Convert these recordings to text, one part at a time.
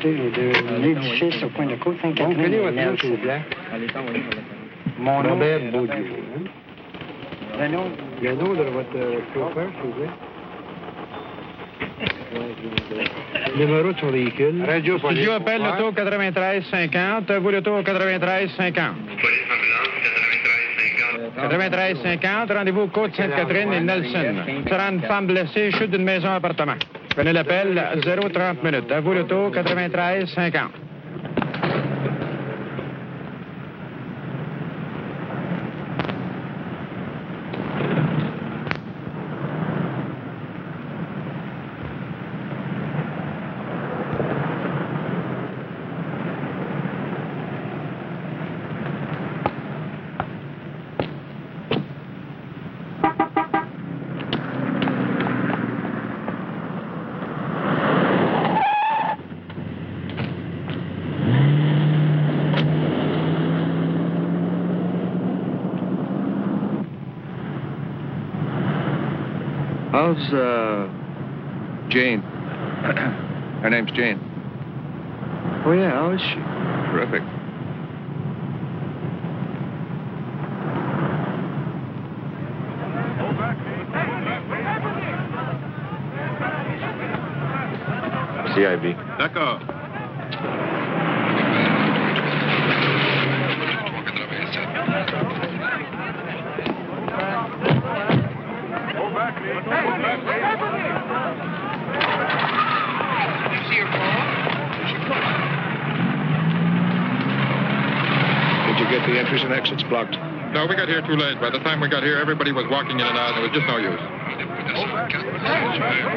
de l'édifice au coin de côte Saint-Catherine. Quel est votre nom, s'il vous plaît? Mon nom Robert Baudieu. Le nom de votre chauffeur, s'il vous plaît. Numéro de son véhicule. Radio Police. Studio appelle l'auto 9350. Vous l'auto 9350. 9350, rendez-vous Côte Sainte-Catherine et Nelson. Sera une femme blessée, chute d'une maison-appartement. Prenez l'appel, 0:30 minutes. À vous l'auto 9350. How's, Jane? Her name's Jane. Oh, yeah, how is she? Terrific. CIB. D'accord. Did you get the entries and exits blocked? No, we got here too late. By the time we got here, everybody was walking in and out. It was just no use.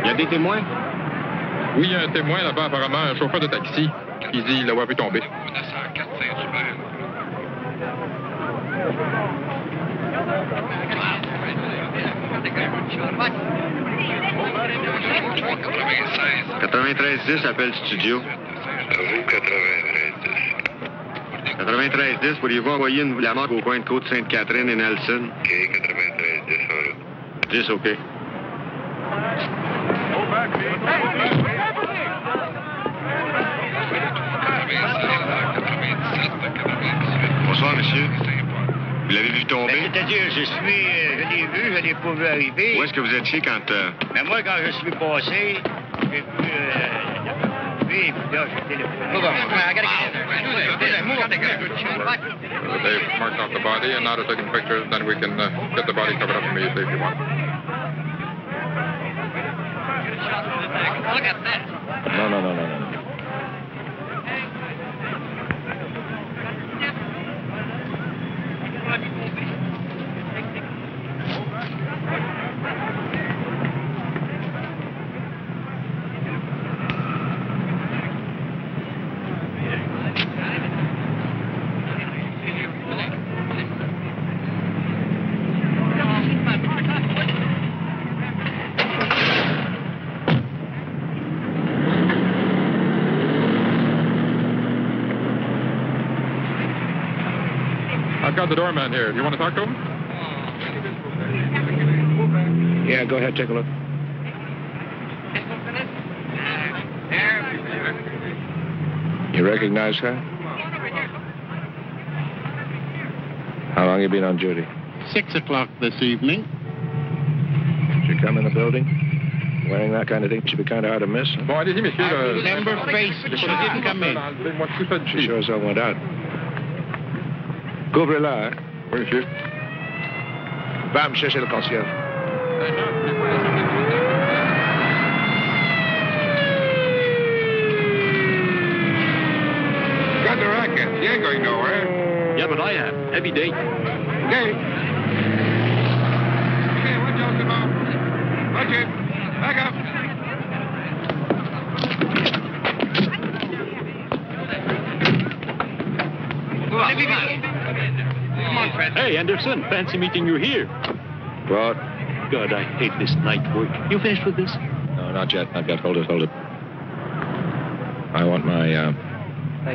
Il y a des témoins? Oui, il y a un témoin là-bas, apparemment, un chauffeur de taxi, qui dit l'avoir vu tomber. « 9310, appel studio. Vous, 9310. 9310, pourriez-vous envoyer une lampe au coin de Côte Sainte-Catherine et Nelson? OK, 9310 en route. 10, OK. Bonsoir, monsieur. Vous l'avez vu tomber? C'est-à-dire, je l'ai vu, je l'ai pas vu arriver. Où est-ce que vous étiez quand... Mais moi, quand je suis passé, j'ai vu... et puis là, j'ai téléphoné. They've marked off the body and now they're taking pictures, then we can get the body covered up immediately if you want. Look at that. No. I've got the doorman here. Do you want to talk to him? Yeah, go ahead, take a look. You recognize her? How long you been on duty? 6 o'clock this evening. She come in the building? Wearing that kind of thing, she'd be kind of hard to miss. Huh? Bon, allez-y, messieurs. Remember face, but she didn't come in. Enlevez-moi tout ça She d'ici. sure as hell went out. Couvrez-la, hein? Oui, monsieur. Va me chercher le concierge. Got the racket. You ain't going nowhere. Yeah, but I am. Heavy day. Okay. Okay, watch out, Simon. Watch it. Back up. Come on, Fred. Hey, Anderson, fancy meeting you here. What? God, I hate this night work. You finished with this? No, not yet. Hold it. I want my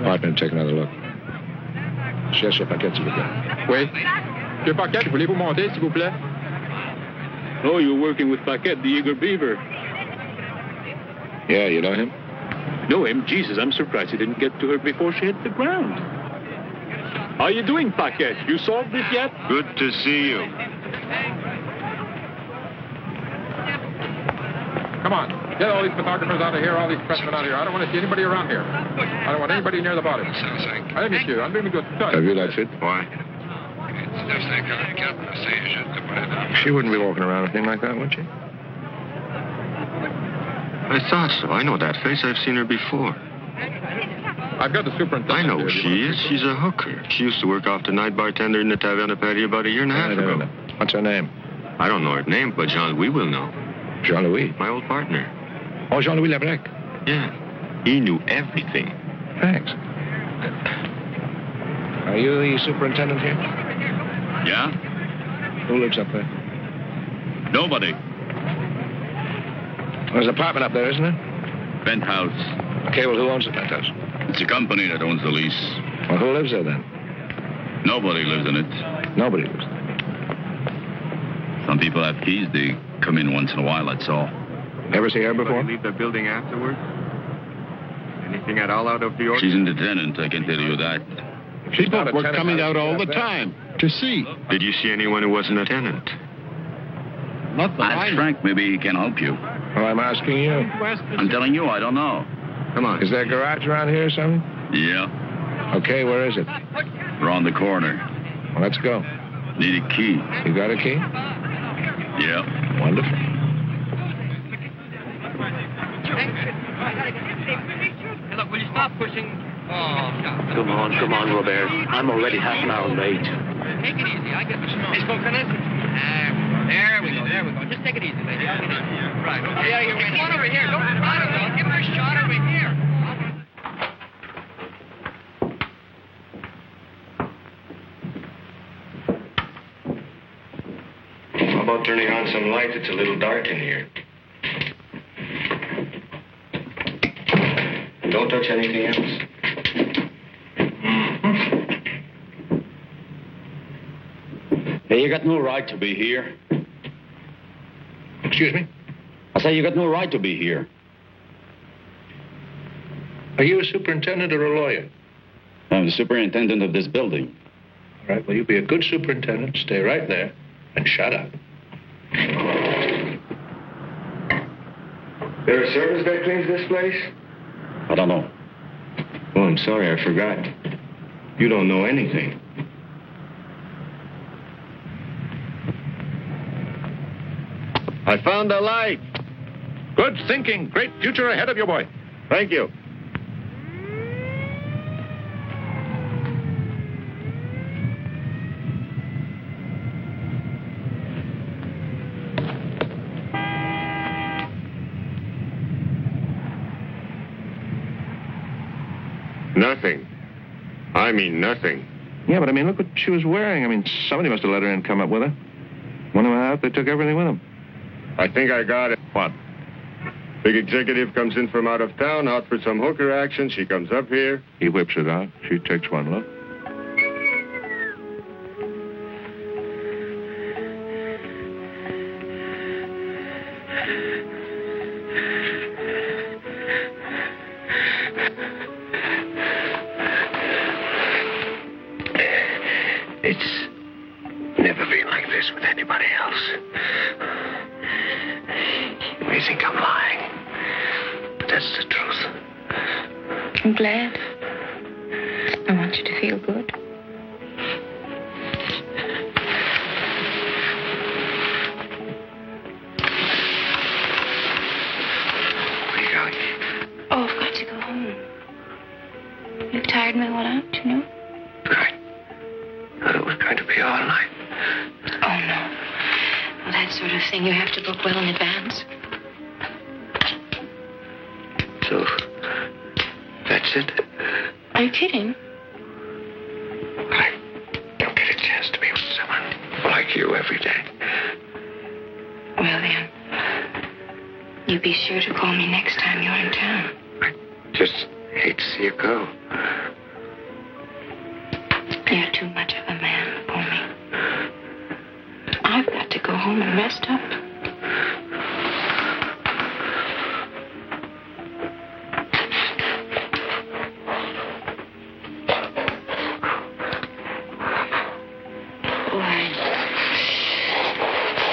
partner to take another look. Cherche le paquet, s'il vous plaît. Oui. Monsieur Paquette, voulez-vous monter, s'il vous plaît? Oh, you're working with Paquette, the eager beaver. Yeah, you know him? Know him? Jesus, I'm surprised he didn't get to her before she hit the ground. How you doing, Paquette? You solved this yet? Good to see you. Come on. Get all these photographers out of here, all these pressmen out of here. I don't want to see anybody around here. I don't want anybody near the body. Allez, monsieur, enlevez-moi tout ça. Have you that fit? Why? She wouldn't be walking around with a thing like that, would she? I thought so. I know that face. I've seen her before. I've got the superintendent. I know who here. she is. She's a hooker. She used to work off the night bartender in the Taverne de Paris about a year and a half ago. No. What's her name? I don't know her name, but Jean-Louis will know. Jean-Louis. My old partner. Oh, Jean-Louis Labrec. Yeah. He knew everything. Thanks. Are you the superintendent here? Yeah? Who lives up there? Nobody. There's an apartment up there, isn't there? Penthouse. Okay, well, who owns the penthouse? It's a company that owns the lease. Well, who lives there, then? Nobody lives in it. Nobody lives there. Some people have keys. They come in once in a while, that's all. Ever see her before? Leave the building afterwards? Anything at all out of the ordinary? She's in the tenant, I can tell you that. She's not a We're tenant coming out all the there. time to see. Did you see anyone who wasn't a tenant? Not that I Ask know. Frank, maybe he can help you. Well, I'm asking you. I'm telling you, I don't know. Come on. Is there a garage around here or something? Yeah, Okay, where is it? around the corner. Well, let's go. Need a key. You got a key? Yeah. Wonderful. Hey, look, will you stop pushing? Oh, God. Come on, Robert. I'm already half an hour late. Take it easy. I get the smoke. Hey, smoke on this? There we go. Just take it easy, lady. Right, okay. Yeah, come on over here. Don't run it, give her a shot over here. How about turning on some light? It's a little dark in here. Don't touch anything else. Hey, you got no right to be here. Excuse me? I say you got no right to be here. Are you a superintendent or a lawyer? I'm the superintendent of this building. Right, well, you be a good superintendent, stay right there, and shut up. There a service that cleans this place? I don't know. Oh, I'm sorry, I forgot. You don't know anything. I found a light. Good thinking. Great future ahead of you, boy. Thank you. Nothing. I mean nothing. Yeah, but I mean, look what she was wearing. I mean, somebody must have let her in and come up with her. When they went out, they took everything with them. I think I got it. What? Big executive comes in from out of town, out for some hooker action. She comes up here. He whips it out. She takes one look. It's never been like this with anybody else. You may think I'm lying, but that's the truth. I'm glad. I want you to feel good. Where you going? Oh, I've got to go home. You've tired me all out, you know? Right. Thought it was going to be all night. Oh, no. Well, that sort of thing you have to book well in advance. So, that's it? Are you kidding? I don't get a chance to be with someone like you every day. Well, then, you be sure to call me next time you're in town. I just hate to see you go. You're too much of a man for me. I've got to go home and rest up.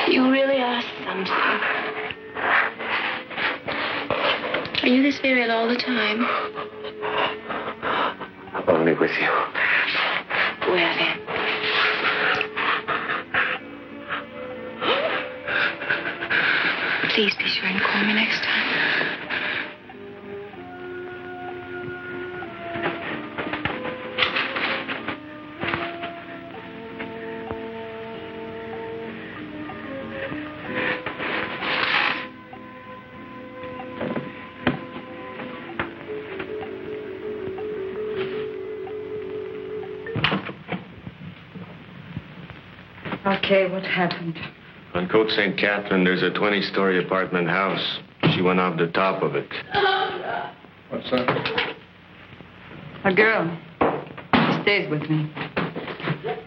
You really are something. Are you this very ill all the time? Only with you. Well, then. Please be sure and call me next time. Okay, what happened? On Côte St. Catherine, there's a 20-story apartment house. She went off the top of it. What's that? A girl. She stays with me.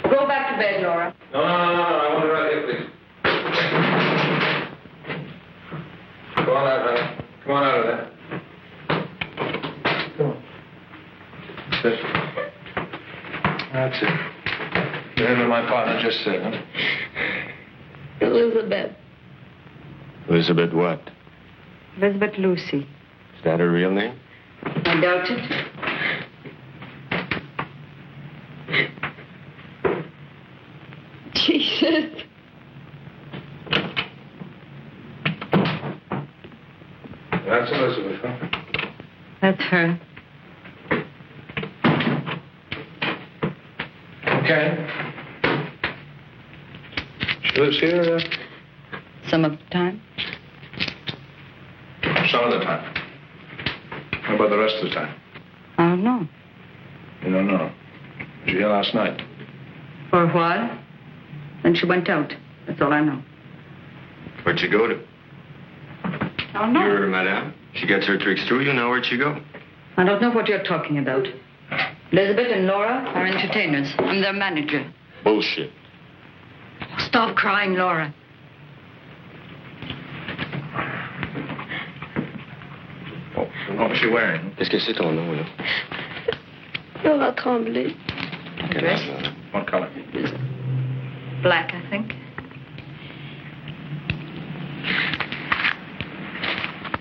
Go back to bed, Laura. No. I want her right here, please. Go on out, honey. Come on out of there. Come on. Sit. That's it. The head of my partner just said, huh? Elizabeth. Elizabeth what? Elizabeth Lucy. Is that her real name? I doubt it. Jesus. That's Elizabeth, huh? That's her. Okay. She lives here, Some of the time. some of the time. How about the rest of the time? I don't know. You don't know. Was you here last night? For a while. Then she went out. That's all I know. Where'd she go to? I don't know. Your madame? She gets her tricks through you. Now where'd she go? I don't know what you're talking about. Elizabeth and Laura are entertainers. I'm their manager. Bullshit. Stop crying, Laura. What was she wearing? Qu'est-ce que c'est ton nom, là? Laura Tremblay. Dress? What color? Black, I think.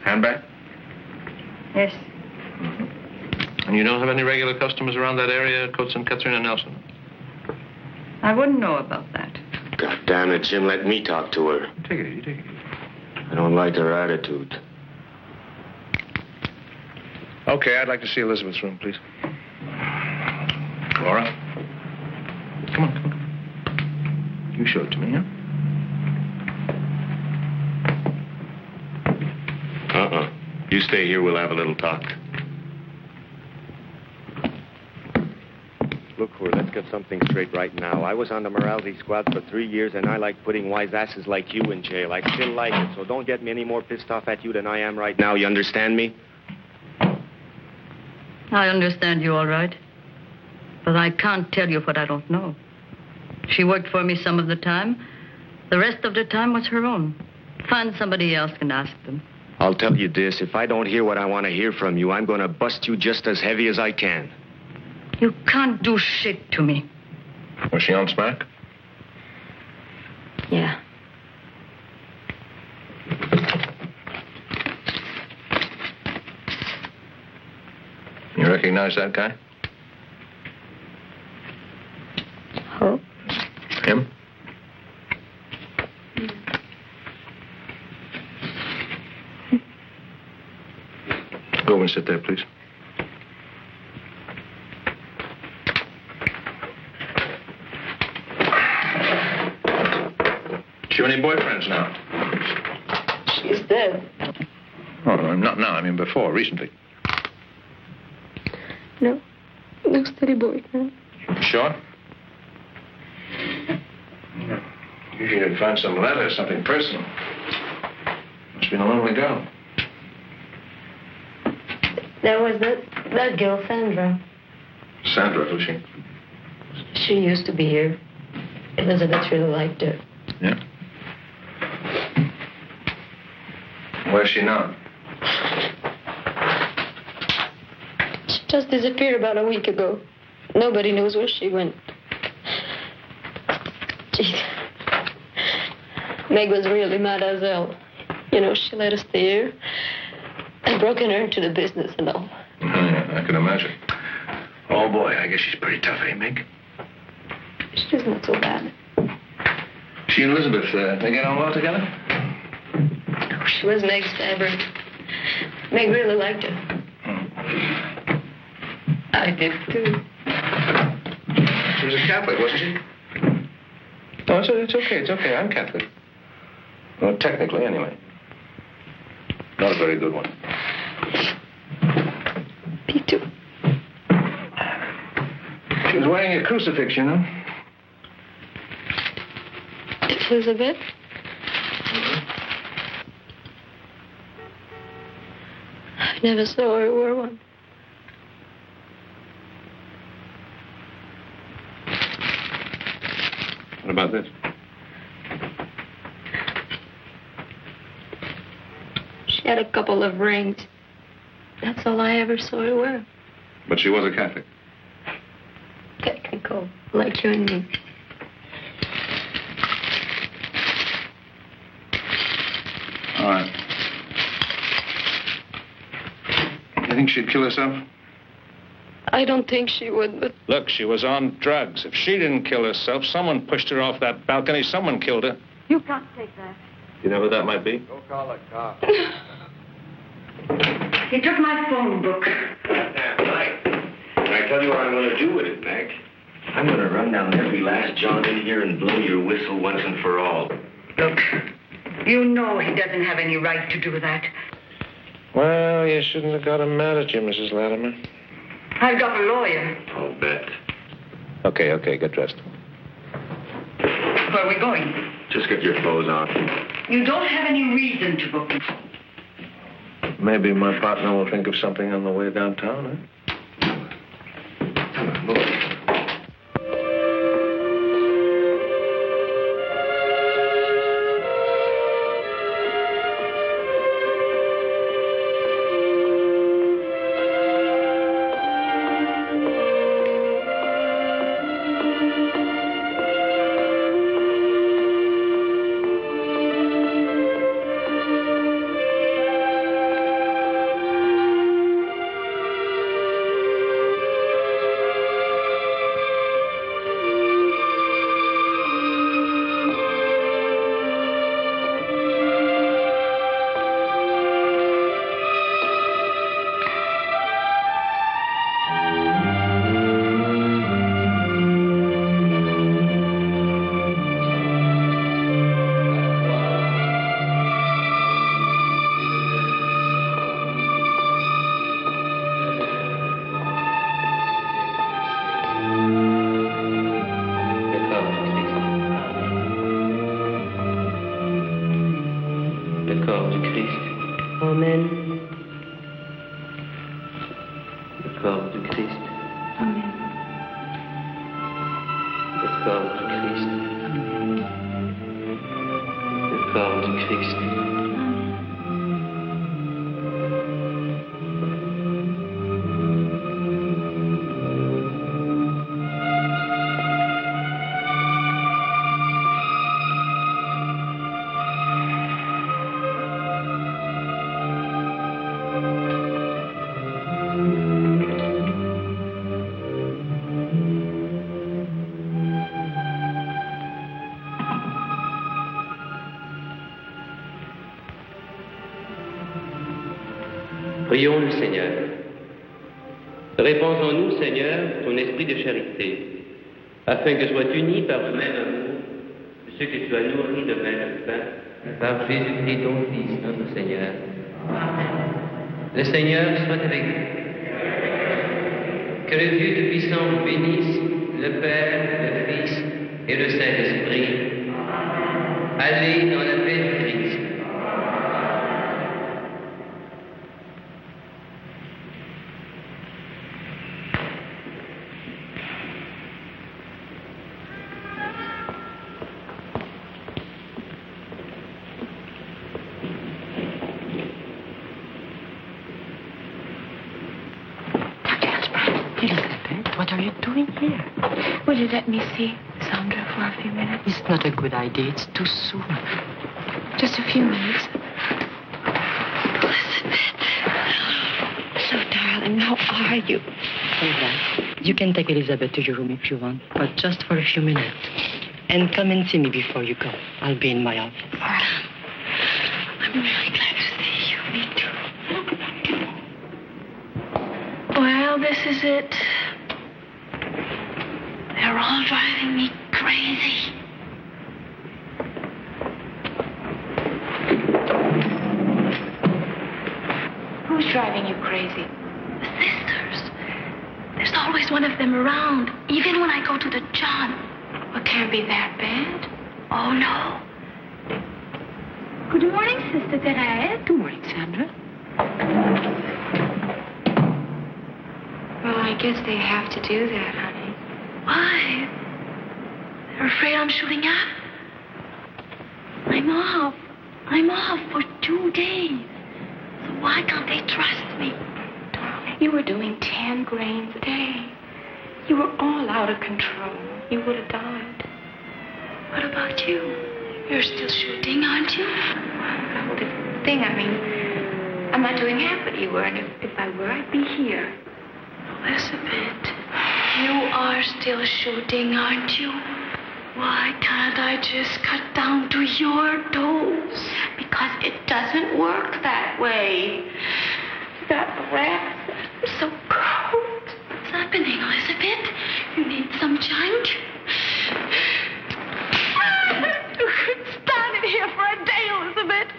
Handbag? Yes. Mm-hmm. And you don't have any regular customers around that area, Coates and Catherine and Nelson? I wouldn't know about that. God damn it, Jim, let me talk to her. Take it easy, take it easy. I don't like her attitude. Okay, I'd like to see Elizabeth's room, please. Laura? Come on, come on. You show it to me, huh? You stay here, we'll have a little talk. Look, let's get something straight right now. I was on the morality squad for 3 years, and I like putting wise asses like you in jail. I still like it, so don't get me any more pissed off at you than I am right now. You understand me? I understand you all right. But I can't tell you what I don't know. She worked for me some of the time. The rest of the time was her own. Find somebody else and ask them. I'll tell you this. If I don't hear what I want to hear from you, I'm going to bust you just as heavy as I can. You can't do shit to me. Was she on smack? Yeah. You recognize that guy? Who? Him? Go over and sit there, please. She have any boyfriends now? She's dead. Oh, no, not now. I mean before, recently. No. No steady boyfriend. Sure? Usually you'd find some letter, something personal. Must have been a lonely girl. There was that girl, Sandra. Sandra, who's she? She used to be here. Elizabeth really liked her. Yeah. Where's she now? She just disappeared about a week ago. Nobody knows where she went. Jeez. Meg was really mad as hell. You know, she let us stay here. And broken her into the business and all. Yeah, I can imagine. Oh, boy, I guess she's pretty tough, eh, Meg? She's not so bad. She and Elizabeth, they get on well together? Oh, she was Meg's favorite. Meg really liked her. I did, too. She was a Catholic, wasn't she? No, it's okay, it's okay. I'm Catholic. Well, technically, anyway. Not a very good one. Me too. She was wearing a crucifix, you know. Elizabeth? I never saw her wear one. What about this? She had a couple of rings. That's all I ever saw her wear. But she was a Catholic. Technical, like you and me. All right. You think she'd kill herself? I don't think she would, but... Look, she was on drugs. If she didn't kill herself, someone pushed her off that balcony. Someone killed her. You can't take that. You know who that might be? Go call a cop. He took my phone book. Damn right. Can I tell you what I'm going to do with it, Meg? I'm going to run down every last John in here and blow your whistle once and for all. Look, you know he doesn't have any right to do that. Well, you shouldn't have got him mad at you, Mrs. Latimer. I've got a lawyer. I'll bet. Okay, get dressed. Where are we going? Just get your clothes on. You don't have any reason to book me. Maybe my partner will think of something on the way downtown, huh? Come on, move. le corps du Christ. Amen. Le corps du Christ. Amen. Le corps du Christ. Le corps du Christ. Prions le Seigneur. Répands en nous, Seigneur, ton esprit de charité, afin que soient unis par le même amour ceux que tu as nourris de même pain, par Jésus-Christ, ton Fils, notre Seigneur. Le Seigneur soit avec vous. Que le Dieu Tout-Puissant vous bénisse, le Père, le Fils et le Saint-Esprit. Allez dans la paix du Christ. What are you doing here? Will you let me see Sandra for a few minutes? It's not a good idea. It's too soon. Just a few minutes. Elizabeth. So, darling, how are you? You can take Elizabeth to your room if you want, but just for a few minutes. And come and see me before you go. I'll be in my office. I'm really glad to see you. Me too. Well, this is it. They're all driving me crazy. Who's driving you crazy? The sisters. There's always one of them around, even when I go to the John. Well, can't be that bad. Oh, no. Good morning, Sister Therese. Good morning, Sandra. Well, I guess they have to do that, honey. Why? They're afraid I'm shooting up? I'm off. I'm off for 2 days. So why can't they trust me? Darling, you were doing 10 grains a day. You were all out of control. You would have died. What about you? You're still shooting, aren't you? Well, the thing, I mean, I'm not doing half what you were, and if I were, I'd be here. Elizabeth, you are still shooting, aren't you? Why can't I just cut down to your dose? Because it doesn't work that way. That breath is so cold. What's happening, Elizabeth? You need some junk? You could stand it here for a day, Elizabeth.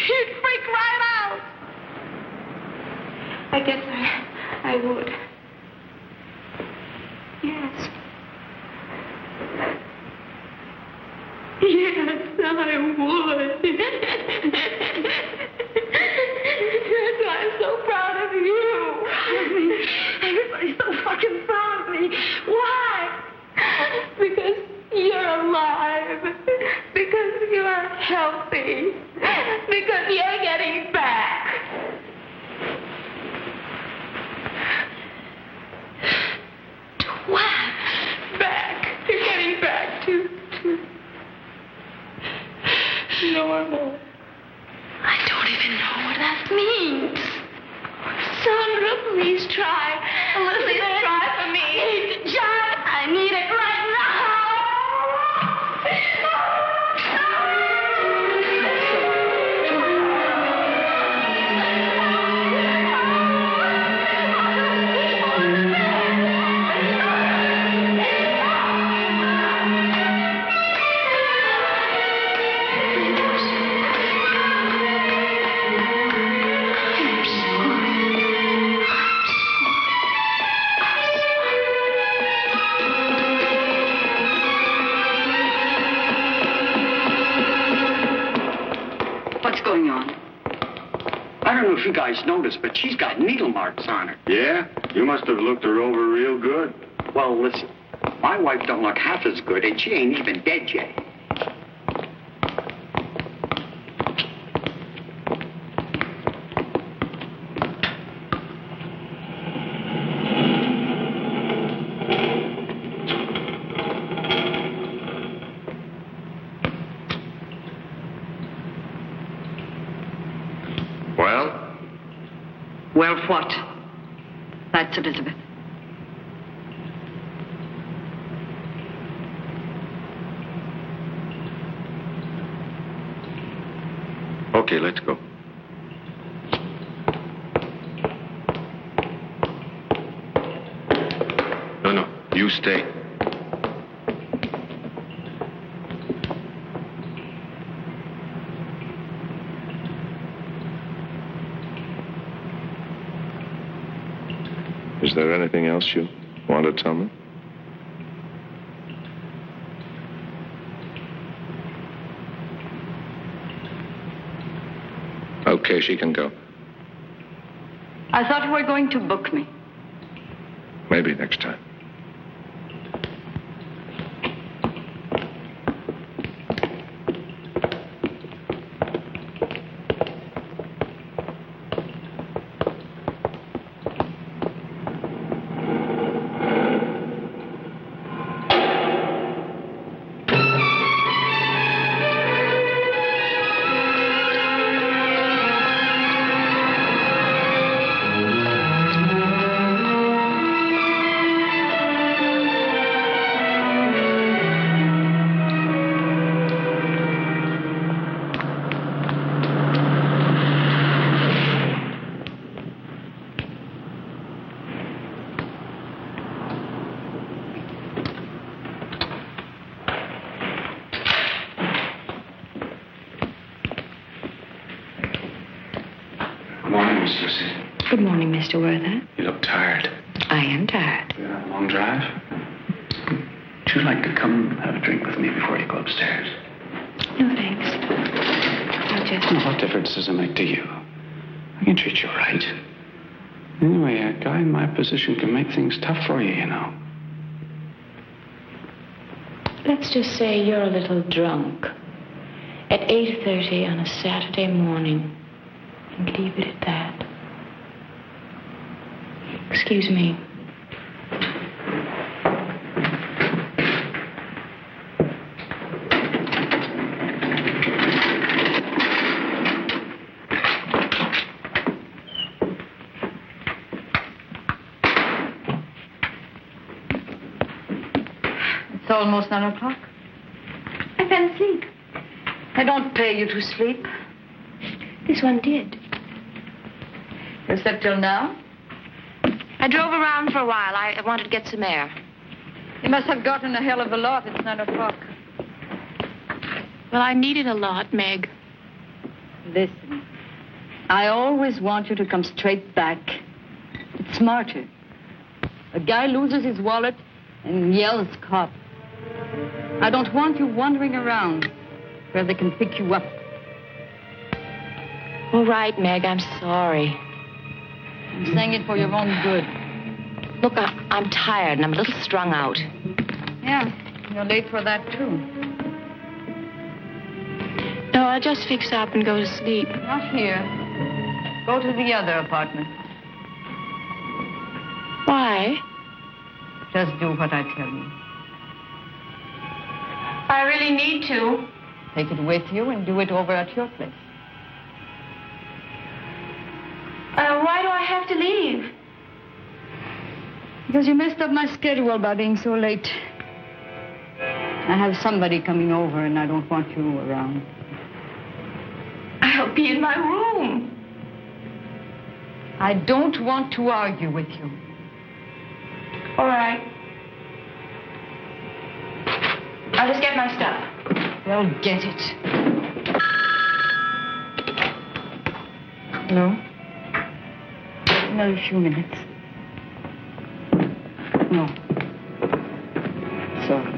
You'd freak right out. I guess I would. Yes. Yes, I would. That's why I'm so proud of you. Everybody's so fucking proud of me. Why? Because you're alive. Because you're healthy. Because you're getting back. To what? Back. You're getting back to normal. I don't even know what that means. Sandra, please try. Please try for me. John, I need it right I don't know if you guys noticed, but she's got needle marks on her. Yeah? You must have looked her over real good. Well, listen, my wife don't look half as good, and she ain't even dead yet. Well, what? That's Elizabeth. Okay, let's go. No, you stay. Is there anything else you want to tell me? Okay, she can go. I thought you were going to book me. Maybe next time. Good morning, Mr. Werther. You look tired. I am tired. You have a long drive? Would you like to come have a drink with me before you go upstairs? No, thanks. What difference does it make to you? I can treat you right. Anyway, a guy in my position can make things tough for you, you know. Let's just say you're a little drunk at 8:30 on a Saturday morning and leave it at that. Excuse me. It's almost 9 o'clock. I fell asleep. I don't pay you to sleep. This one did. You slept till now? I drove around for a while. I wanted to get some air. You must have gotten a hell of a lot. It's 9 o'clock. Well, I needed a lot, Meg. Listen, I always want you to come straight back. It's smarter. A guy loses his wallet and yells cop. I don't want you wandering around where they can pick you up. All right, Meg, I'm sorry. I'm saying it for your own good. Look, I'm tired and I'm a little strung out. Yeah, you're late for that, too. No, I'll just fix up and go to sleep. Not here. Go to the other apartment. Why? Just do what I tell you. I really need to. Take it with you and do it over at your place. Why do I have to leave? Because you messed up my schedule by being so late. I have somebody coming over and I don't want you around. I'll be in my room. I don't want to argue with you. All right. I'll just get my stuff. Well, get it. Hello? Another few minutes. No. Sorry.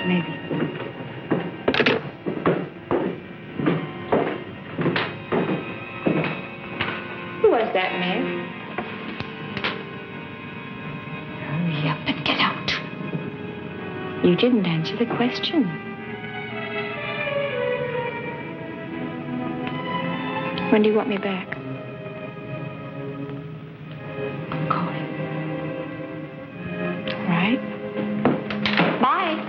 Maybe. was that, Mayor? Hurry up and get out. You didn't answer the question. When do you want me back? I'm calling. All right. Bye.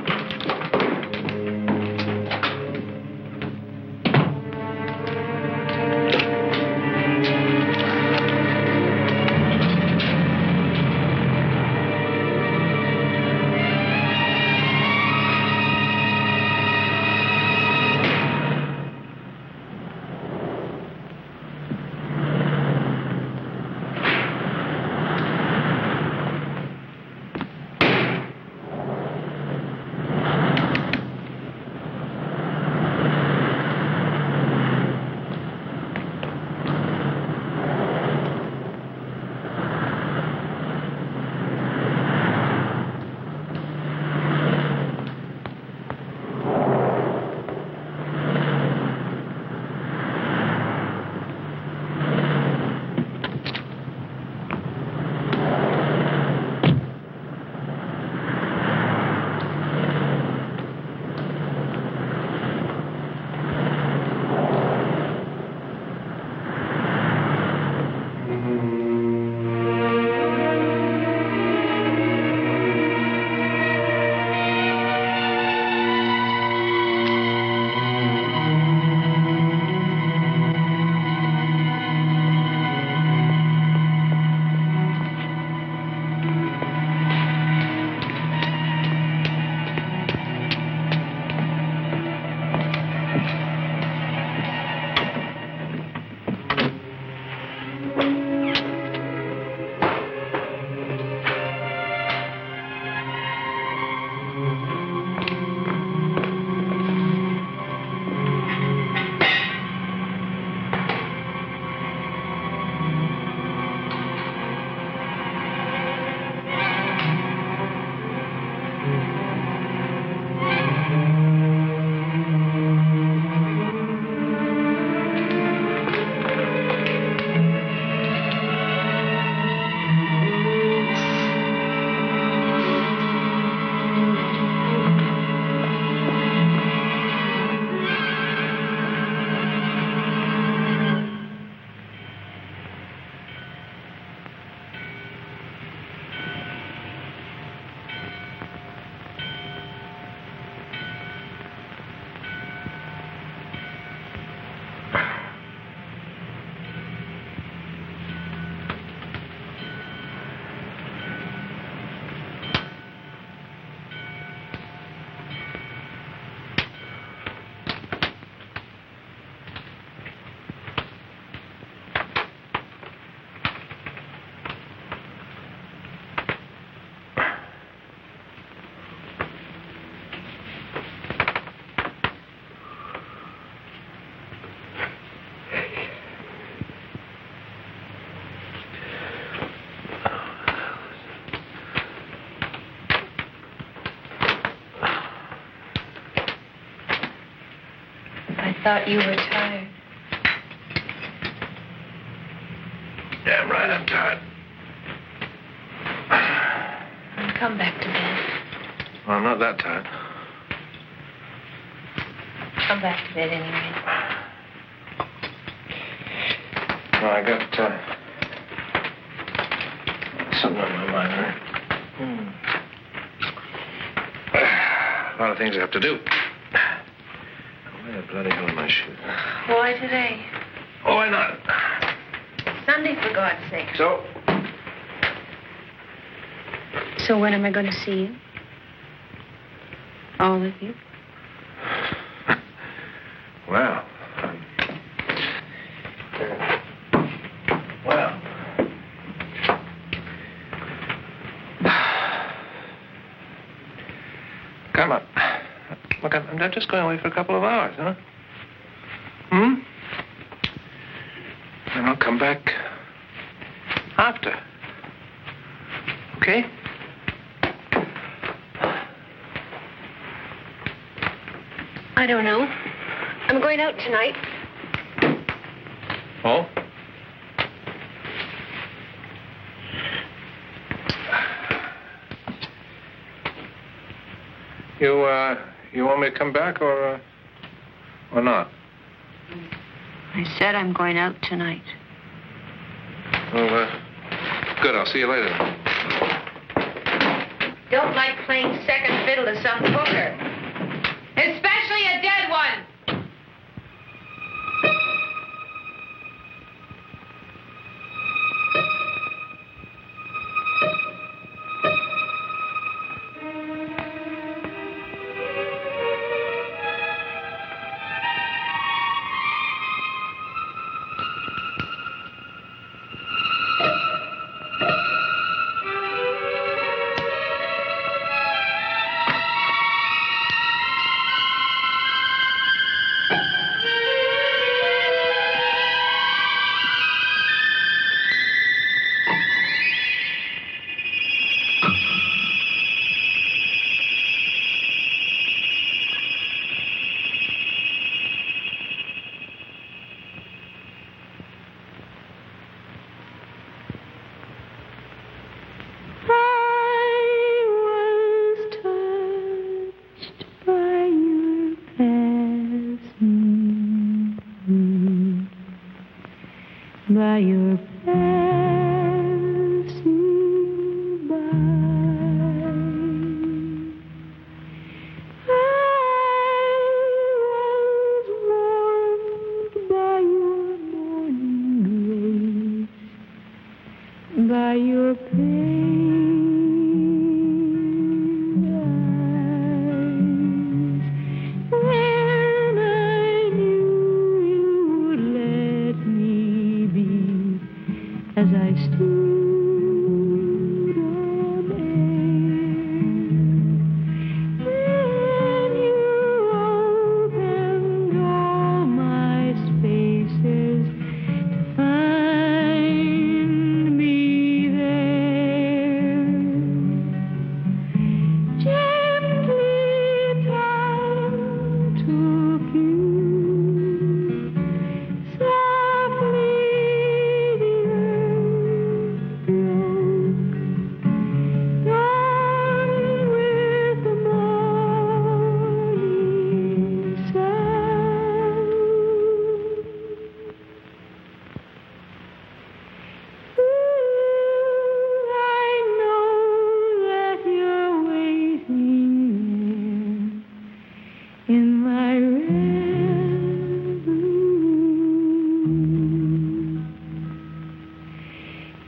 Thought you were tired. Damn right I'm tired. Come back to bed. Well, I'm not that tired. Come back to bed anyway. Well, I got something on my mind, right? A lot of things I have to do. Where the bloody hell are my shoes? Why today? Oh, why not? It's Sunday, for God's sake. So? So when am I going to see you? All of you? Well, come on. Look, I'm just going away for a couple of hours, huh? And I'll come back after. Okay? I don't know. I'm going out tonight. Oh? You want me to come back or not? I said I'm going out tonight. Well, good. I'll see you later. Don't like playing second fiddle to some hooker. Especially a dead one. By your passing by, I was warmed by your morning grace, by your pale eyes. When I knew you would let me be as I stood on air, when you opened all my spaces to find me there, gently time took you, softly the earth broke, dawn with the morning sun. I know that you're waiting there in my red room.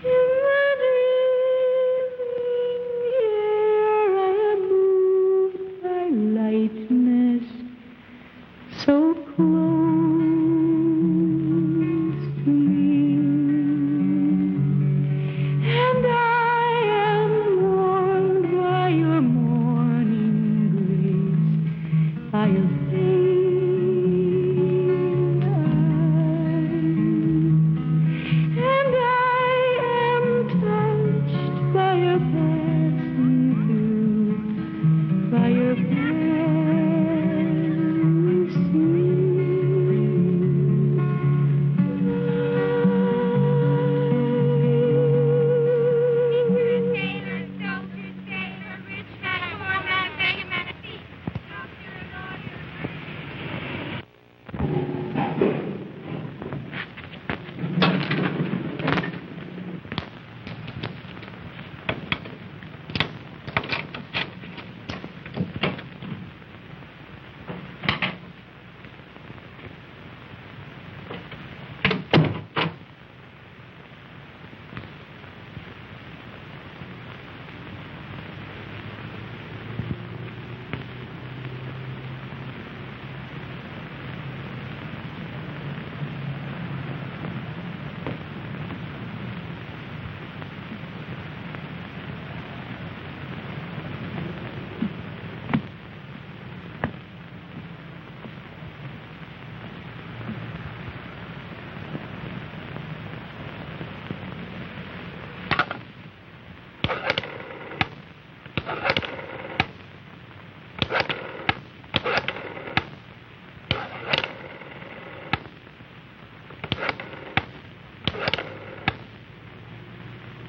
In the dreaming air I am moved by lightness so close to me, and I am warmed by your morning grace, by your pale eyes, and I am touched by your passing through, by your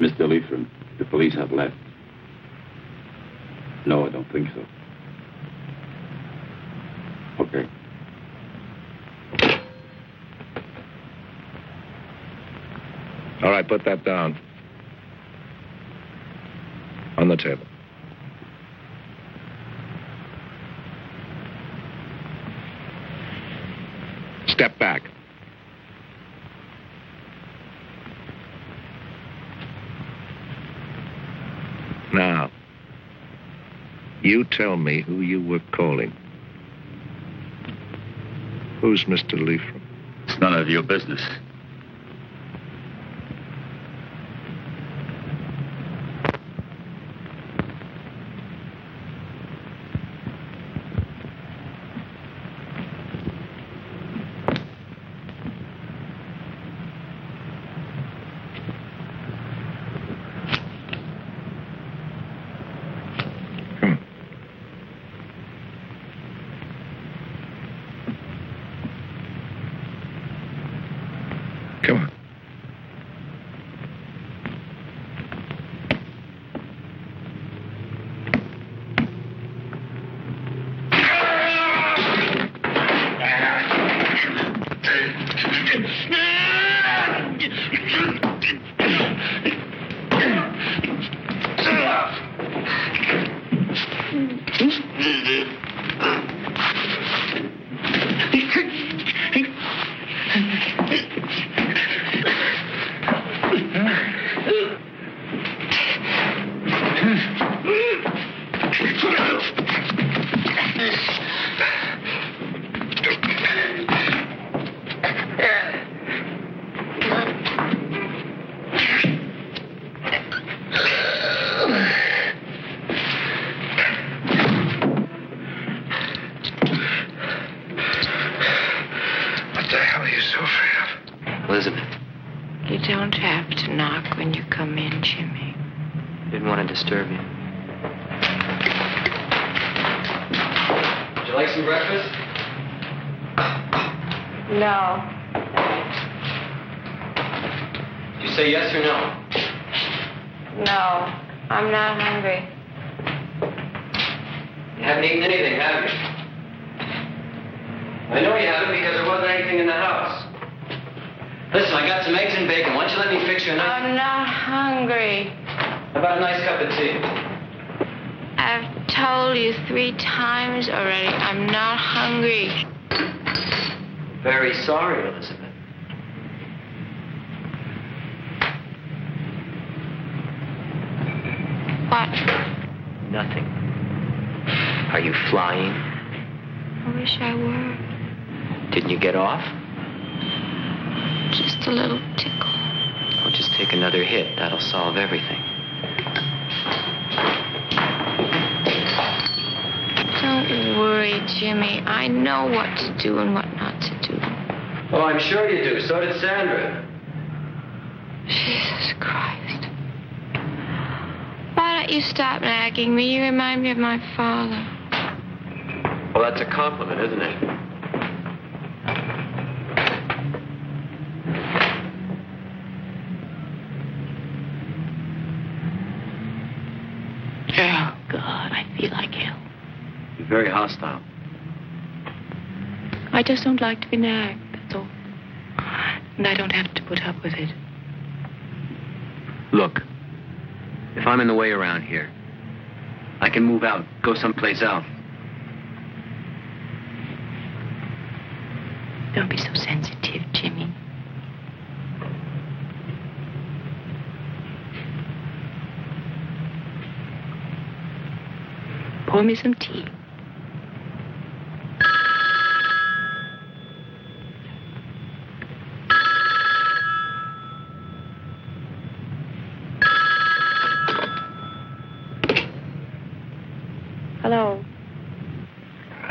Mr. Leithram, the police have left. No, I don't think so. All right, put that down. On the table. Step back. Now, you tell me who you were calling. Who's Mr. Leifram? It's none of your business. Solve everything. Don't worry, Jimmy. I know what to do and what not to do. Oh, I'm sure you do. So did Sandra. Jesus Christ. Why don't you stop nagging me? You remind me of my father. Well, that's a compliment, isn't it? Very hostile. I just don't like to be nagged, that's all. And I don't have to put up with it. Look, if I'm in the way around here, I can move out, go someplace else. Don't be so sensitive, Jimmy. Pour me some tea. Hello.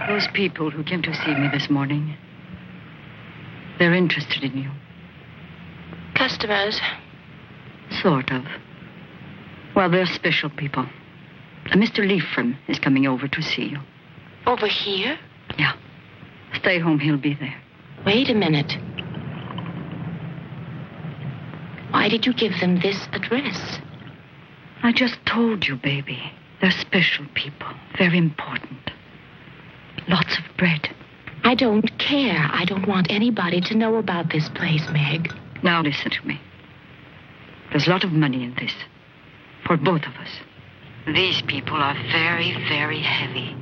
Those people who came to see me this morning, they're interested in you. Customers? Sort of. Well, they're special people. Mr. Leifram is coming over to see you. Over here? Yeah. Stay home, he'll be there. Wait a minute. Why did you give them this address? I just told you, baby. They're special people. Very important. Lots of bread. I don't care. I don't want anybody to know about this place, Meg. Now listen to me. There's a lot of money in this. For both of us. These people are very, very heavy.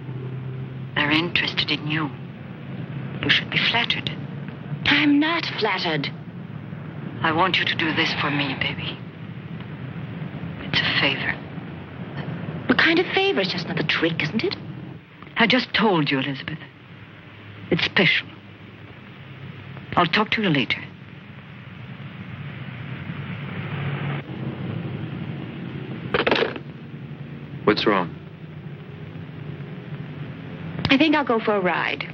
They're interested in you. You should be flattered. I'm not flattered. I want you to do this for me, baby. It's a favor. What kind of favor? It's just another trick, isn't it? I just told you, Elizabeth. It's special. I'll talk to you later. What's wrong? I think I'll go for a ride.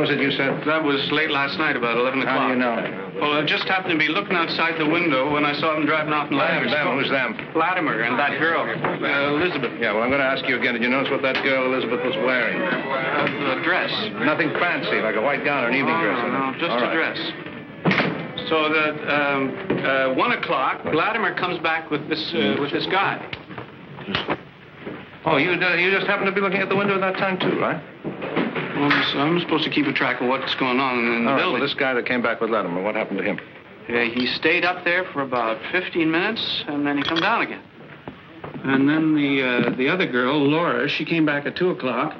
was it you said? That was late last night, about 11 o'clock. How do you know? Well, I just happened to be looking outside the window when I saw them driving off in Latimer. Who's them? Latimer and that girl, Elizabeth. Yeah, well, I'm going to ask you again. Did you notice what that girl Elizabeth was wearing? A dress. Nothing fancy, like a white gown or an evening dress? No, just a dress. So that 1 o'clock, Latimer comes back with this guy. Oh, you just happened to be looking at the window at that time, too, right? Well, I'm supposed to keep a track of what's going on in the building. Well, this guy that came back with Latimer, what happened to him? He stayed up there for about 15 minutes, and then he come down again. And then the other girl, Laura, she came back at 2 o'clock.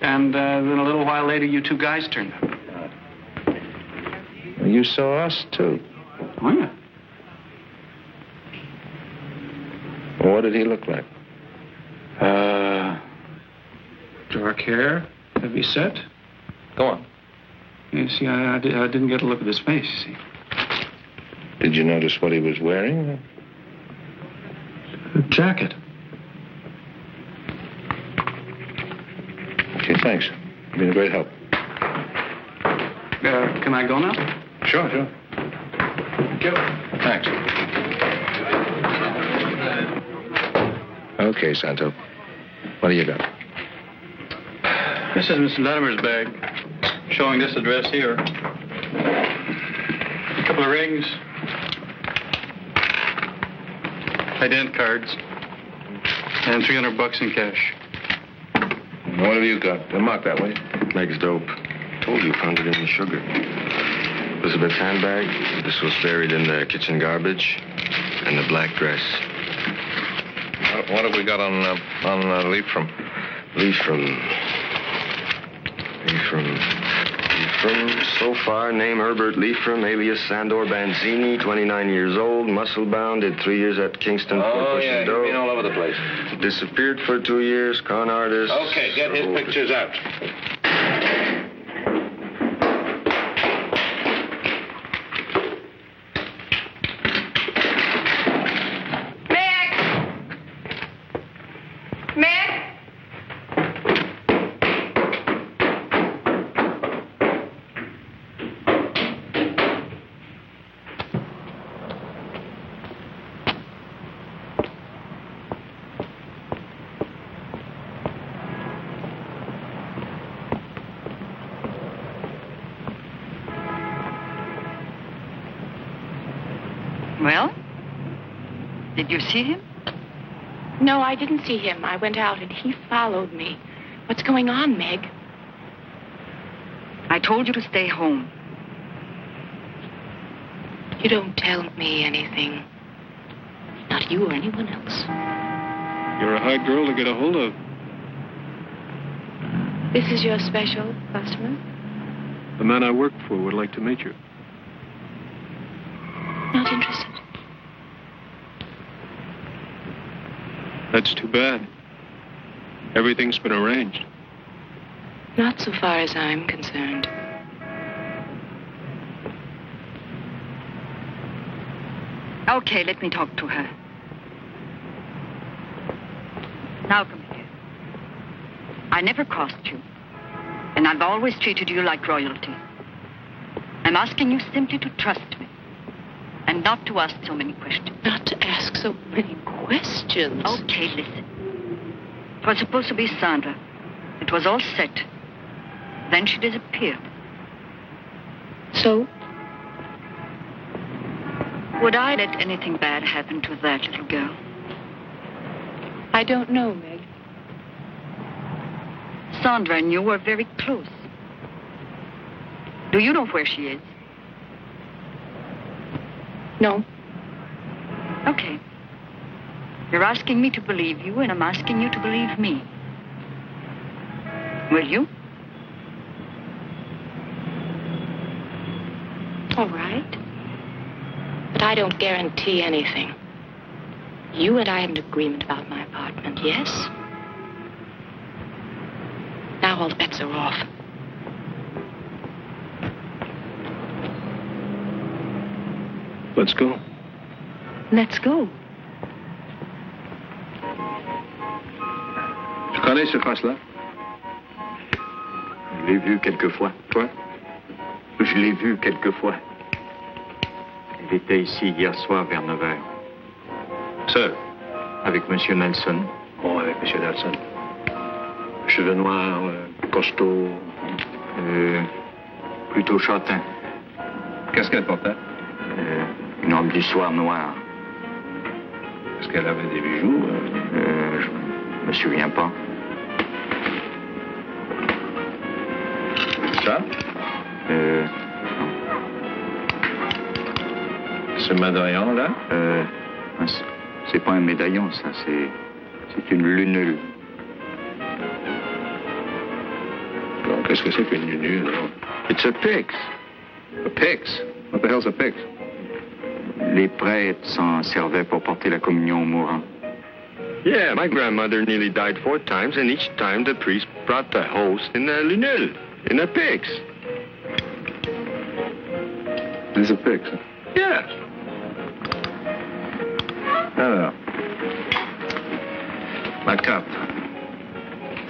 And then a little while later, you two guys turned up. You saw us, too. Oh, yeah. Well, what did he look like? Dark hair, heavy set. Go on. You see, I didn't get a look at his face, you see. Did you notice what he was wearing? A jacket. Okay, thanks. You've been a great help. Can I go now? Sure. Thanks. Okay, Santo. What do you got? This is Mr. Latimer's bag, showing this address here. A couple of rings. Ident cards. And $300 in cash. What have you got? They're marked that way. Meg's dope. Told you, found it in the sugar. Elizabeth's handbag. This was buried in the kitchen garbage. And the black dress. What have we got on Leafram? Leafram, so far, name Herbert Leafram, alias Sandor Banzini, 29 years old, muscle-bound, did 3 years at Kingston for pushing dough. You've been all over the place. Disappeared for 2 years, con artist. Okay, get his pictures out. Well? Did you see him? No, I didn't see him. I went out and he followed me. What's going on, Meg? I told you to stay home. You don't tell me anything. Not you or anyone else. You're a hard girl to get a hold of. This is your special customer? The man I work for would like to meet you. Not interested. That's too bad. Everything's been arranged. Not so far as I'm concerned. Okay, let me talk to her. Now come here. I never crossed you. And I've always treated you like royalty. I'm asking you simply to trust me. And not to ask so many questions. Not to ask so many questions. Okay, listen. It was supposed to be Sandra. It was all set. Then she disappeared. So? Would I let anything bad happen to that little girl? I don't know, Meg. Sandra and you were very close. Do you know where she is? No. Okay. You're asking me to believe you, and I'm asking you to believe me. Will you? All right. But I don't guarantee anything. You and I have an agreement about my apartment, yes? Now all bets are off. Let's go. Let's go. Tu connais ce cross-là? l'ai vue quelquefois. Quoi? Je l'ai vue quelquefois. Elle était ici hier soir vers 9h. Seul? Avec M. Nelson. Oh, avec M. Nelson. Cheveux noirs, costaud. Plutôt châtain. Qu'est-ce qu'elle portait? Une robe d'histoire noire. Est-ce qu'elle avait des bijoux? Je me souviens pas. Ça? Ce médaillon-là? C'est pas un médaillon, ça. C'est une lunule. Bon, qu'est-ce que c'est qu'une lunule? It's a pyx. A pyx? What the hell's a pyx? Les prêtres s'en servaient pour porter la communion aux mourants. Yeah, my grandmother nearly died 4 times, and each time the priest brought the host in a lunule, in a pyx. It's a pyx, huh? Yeah. Alors, ma carte.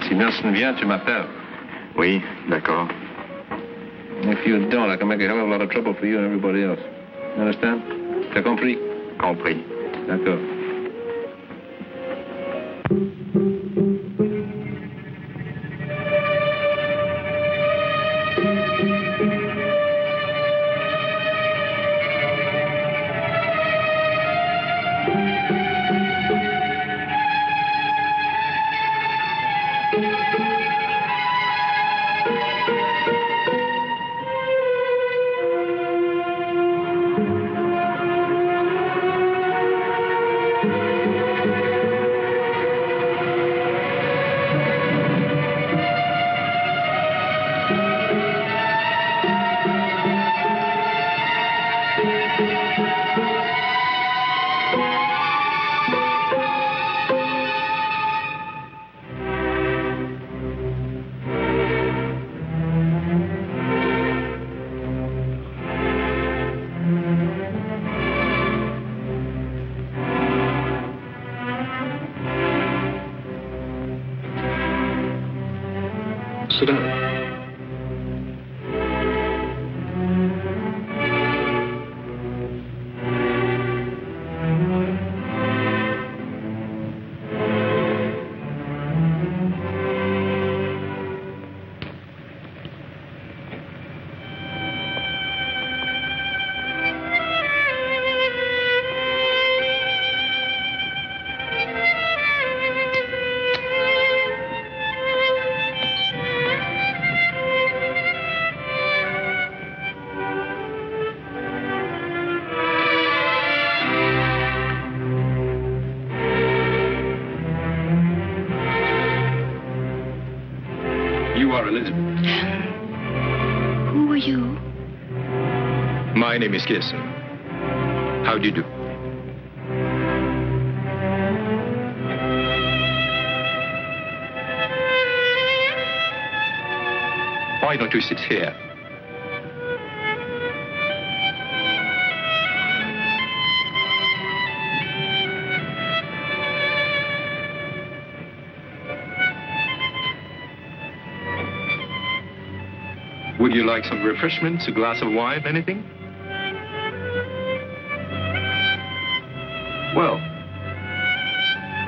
Si Nelson vient, tu m'appelles. Oui, d'accord. If you don't, I can make a hell of a lot of trouble for you and everybody else. You understand? T'as compris? Compris. D'accord. Sit down. You are Elizabeth. Who are you? My name is Kirsten. How do you do? Why don't you sit here? Would you like some refreshments, a glass of wine, anything? Well,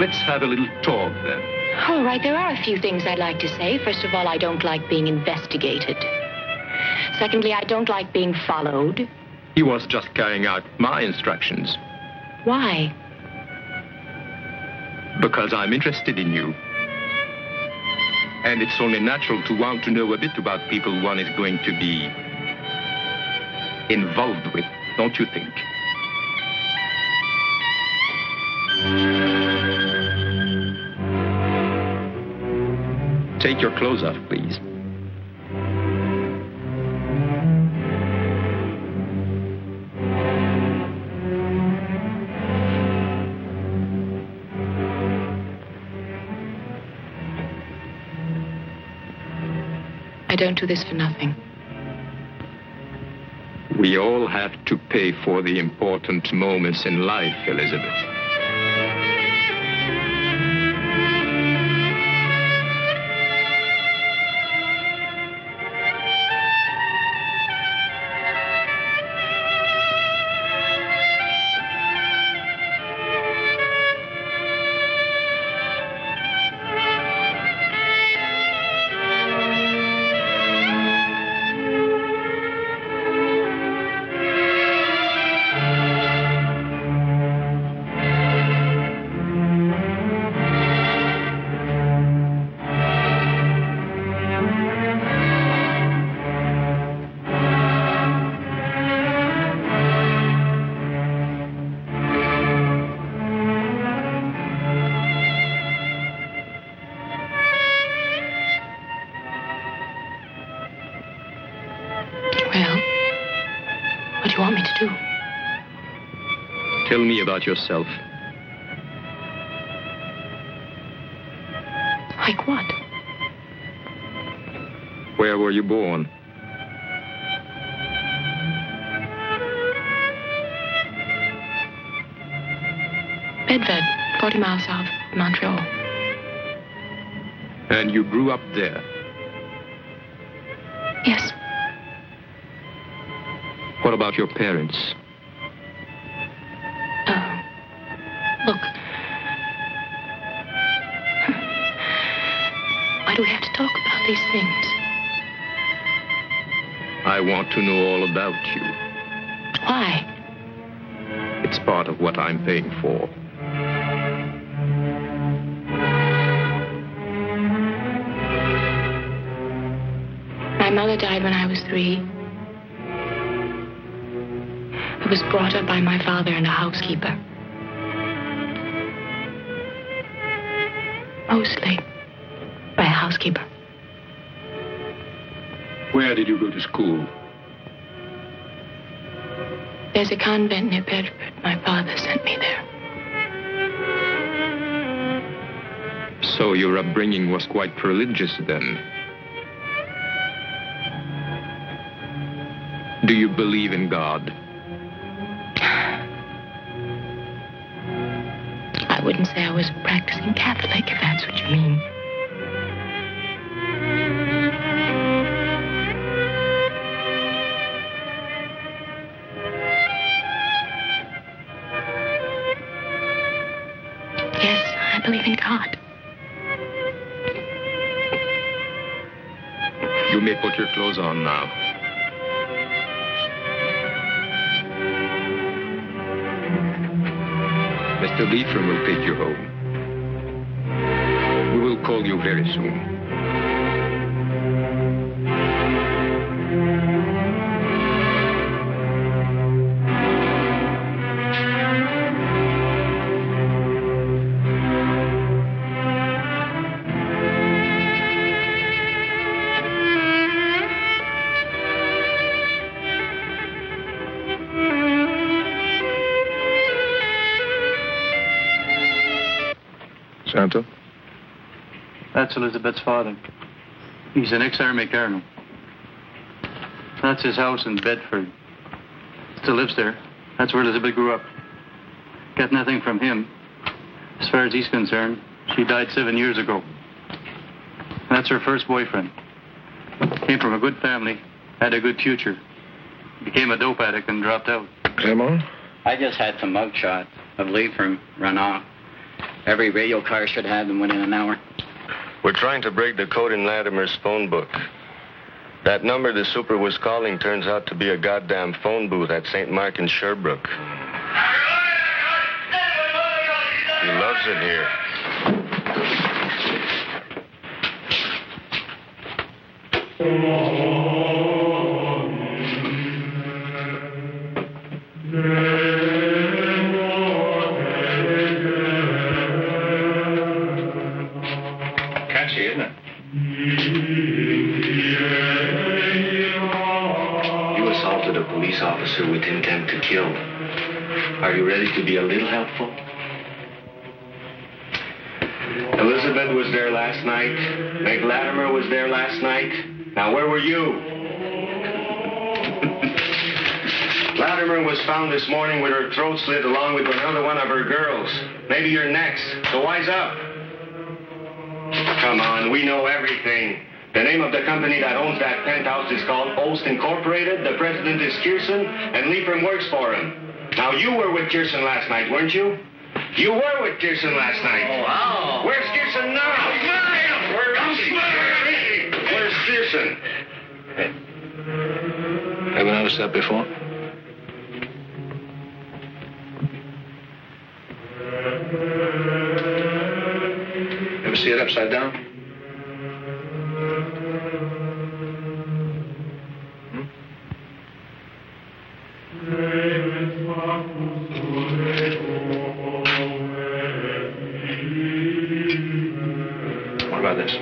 let's have a little talk then. All right, there are a few things I'd like to say. First of all, I don't like being investigated. Secondly, I don't like being followed. He was just carrying out my instructions. Why? Because I'm interested in you. And it's only natural to want to know a bit about people one is going to be involved with, don't you think? Take your clothes off, please. I don't do this for nothing. We all have to pay for the important moments in life, Elizabeth. What do you want me to do? Tell me about yourself. Like what? Where were you born? Bedford, 40 miles south of Montreal. And you grew up there? Yes. What about your parents? Look. Why do we have to talk about these things? I want to know all about you. Why? It's part of what I'm paying for. My mother died when I was 3. I was brought up by my father and a housekeeper. Mostly by a housekeeper. Where did you go to school? There's a convent near Bedford. My father sent me there. So your upbringing was quite religious then? Do you believe in God? I wouldn't say I was a practicing Catholic, if that's what you mean. Yes, I believe in God. You may put your clothes on now. Mr. Leifram will take you home. We will call you very soon. Santa? That's Elizabeth's father. He's an ex-army colonel. That's his house in Bedford. Still lives there. That's where Elizabeth grew up. Got nothing from him. As far as he's concerned, she died 7 years ago. That's her first boyfriend. Came from a good family, had a good future. Became a dope addict and dropped out. Clement? I just had some mugshots of Leifram run off. Every radio car should have them within an hour. We're trying to break the code in Latimer's phone book. That number the super was calling turns out to be a goddamn phone booth at St. Mark in Sherbrooke. He loves it here. Catchy, isn't it? You assaulted a police officer with intent to kill. Are you ready to be a little helpful? Elizabeth was there last night. Meg Latimer was there last night. Now, where were you? Latimer was found this morning with her throat slit along with another one of her girls. Maybe you're next, so wise up. Come on, we know everything. The name of the company that owns that penthouse is called Olst Incorporated. The president is Kirsten, and Leifram works for him. Now, you were with Kirsten last night, weren't you? You were with Kirsten last night. Oh, wow. Where's Kirsten now? Where's Kirsten? Ever noticed that before? Ever see it upside down? What about this?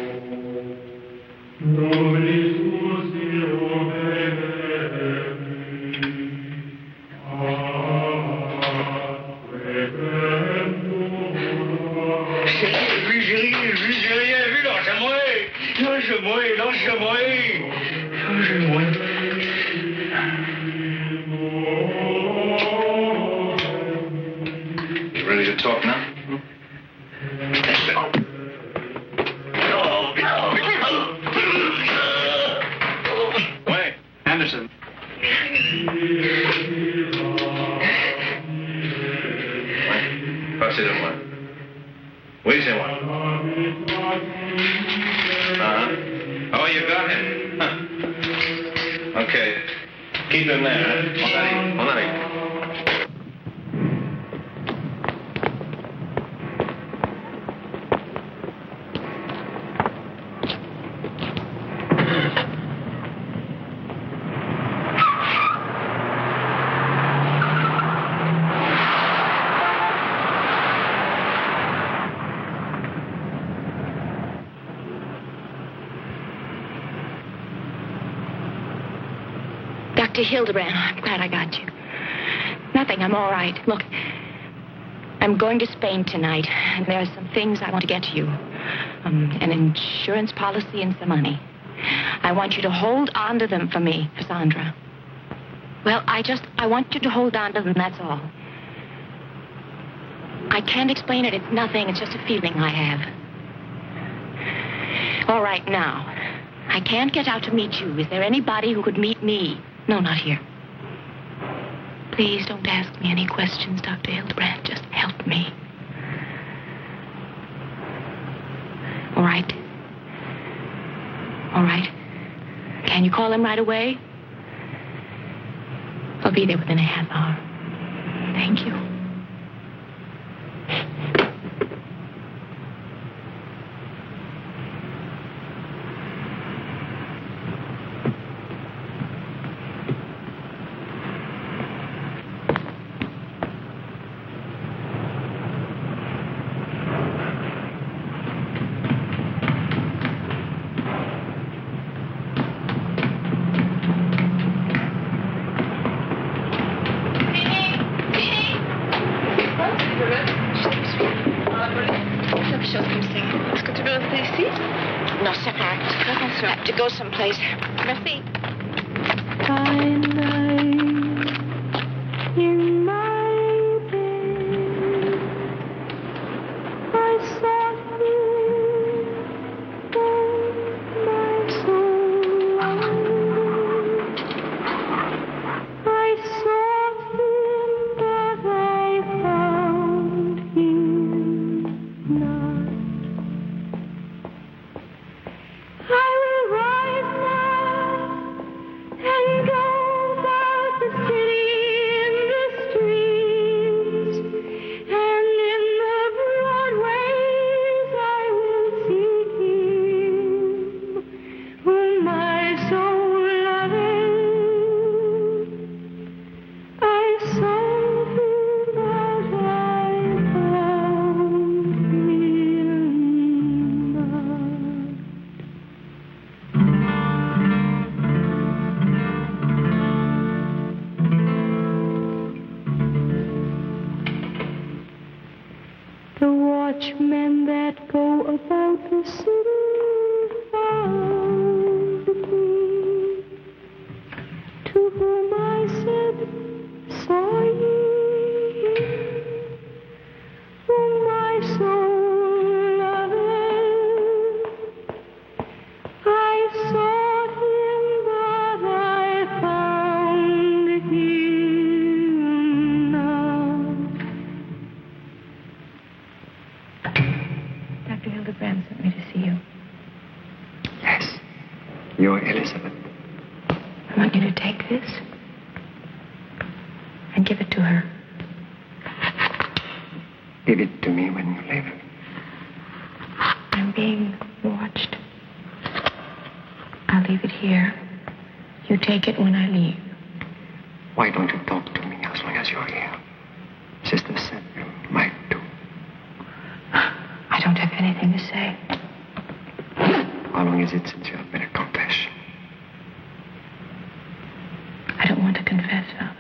Passez-le-moi. Oui, c'est moi. Oh, you got him. Huh. Okay. Keep him there, huh? On arrive. Dr. Hildebrand, I'm glad I got you. Nothing, I'm all right. Look, I'm going to Spain tonight, and there are some things I want to get to you. An insurance policy and some money. I want you to hold on to them for me, Cassandra. Well, I want you to hold on to them, that's all. I can't explain it, it's nothing, it's just a feeling I have. All right, now, I can't get out to meet you. Is there anybody who could meet me? No, not here. Please don't ask me any questions, Dr. Hildebrand. Just help me. All right. All right. Can you call him right away? I'll be there within a half hour. Thank you. Someplace. Merci. In my bed, I saw you, my soul. I sought him, but I found him not. I will rise now and go about the city in the streets, and in the broad ways I will see him whom my soul loveth. I sought him, but I found him not. The watchmen that go about the city found me, to whom I said, saw ye whom my soul loveth. I sought him, but I found him not. Dr. Hildebrand sent me to see you. Yes. You're Elizabeth. I want you to take this and give it to her. Give it to me when you leave. I'm being watched. I'll leave it here. You take it when I leave. Why don't you talk to me as long as you're here? Sister said you might do. I don't have anything to say. How long is it since you have made a confession? I don't want to confess, Father.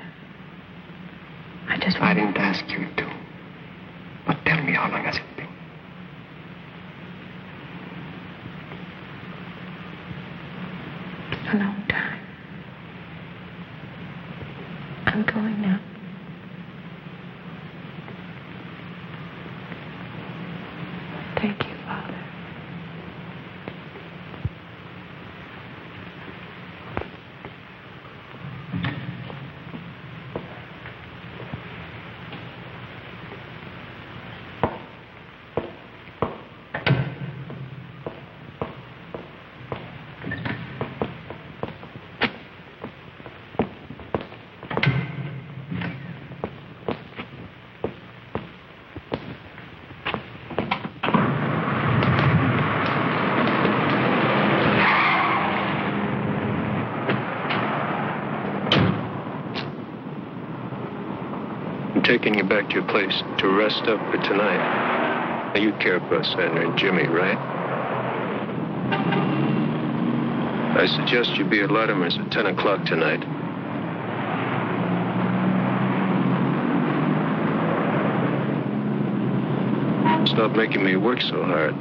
I didn't ask you to. But tell me, how long has it been? A long time. I'm going now. Thank you, Father. taking you back to your place to rest up for tonight. Now, you care for Sandra and Jimmy, right? I suggest you be at Latimer's at 10 o'clock tonight. Stop making me work so hard.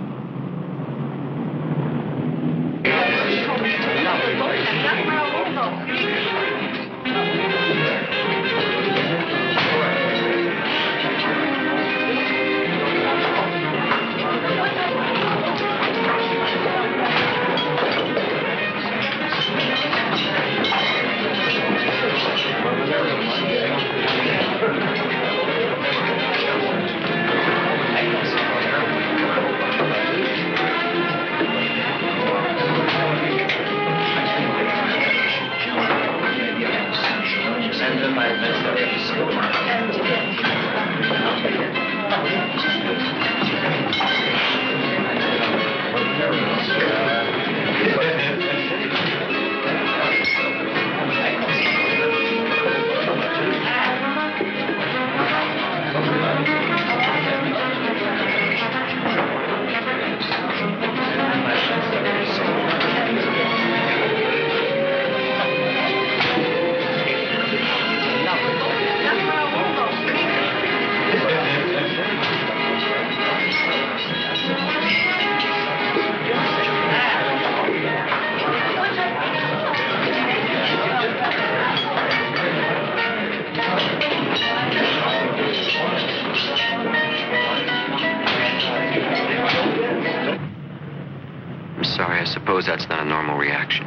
Sorry, I suppose that's not a normal reaction.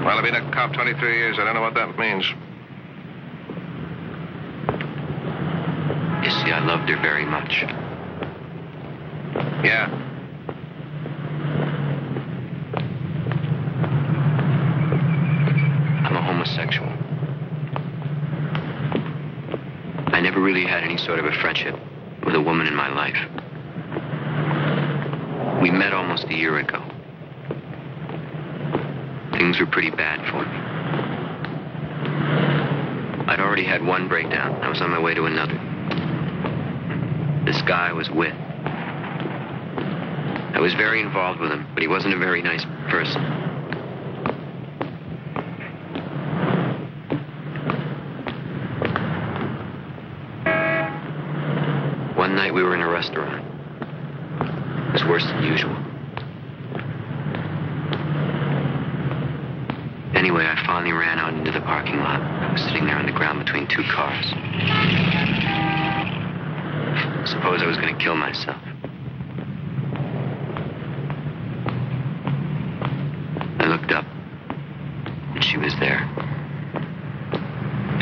Well, I've been a cop 23 years. I don't know what that means. You see, I loved her very much. Yeah. I'm a homosexual. I never really had any sort of a friendship with a woman in my life. We met almost a year ago. Things were pretty bad for me. I'd already had one breakdown. I was on my way to another. This guy I was with. I was very involved with him, but he wasn't a very nice person. One night we were in a restaurant. It was worse than usual. Anyway, I finally ran out into the parking lot. I was sitting there on the ground between two cars. Suppose I was going to kill myself. I looked up, and she was there.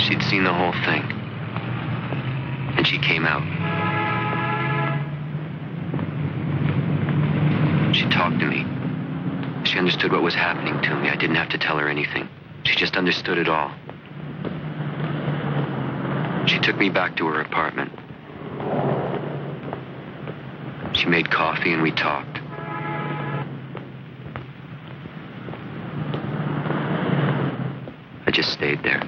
She'd seen the whole thing. And she came out. She talked to me. She understood what was happening to me. I didn't have to tell her anything. She just understood it all. She took me back to her apartment. She made coffee and we talked. I just stayed there.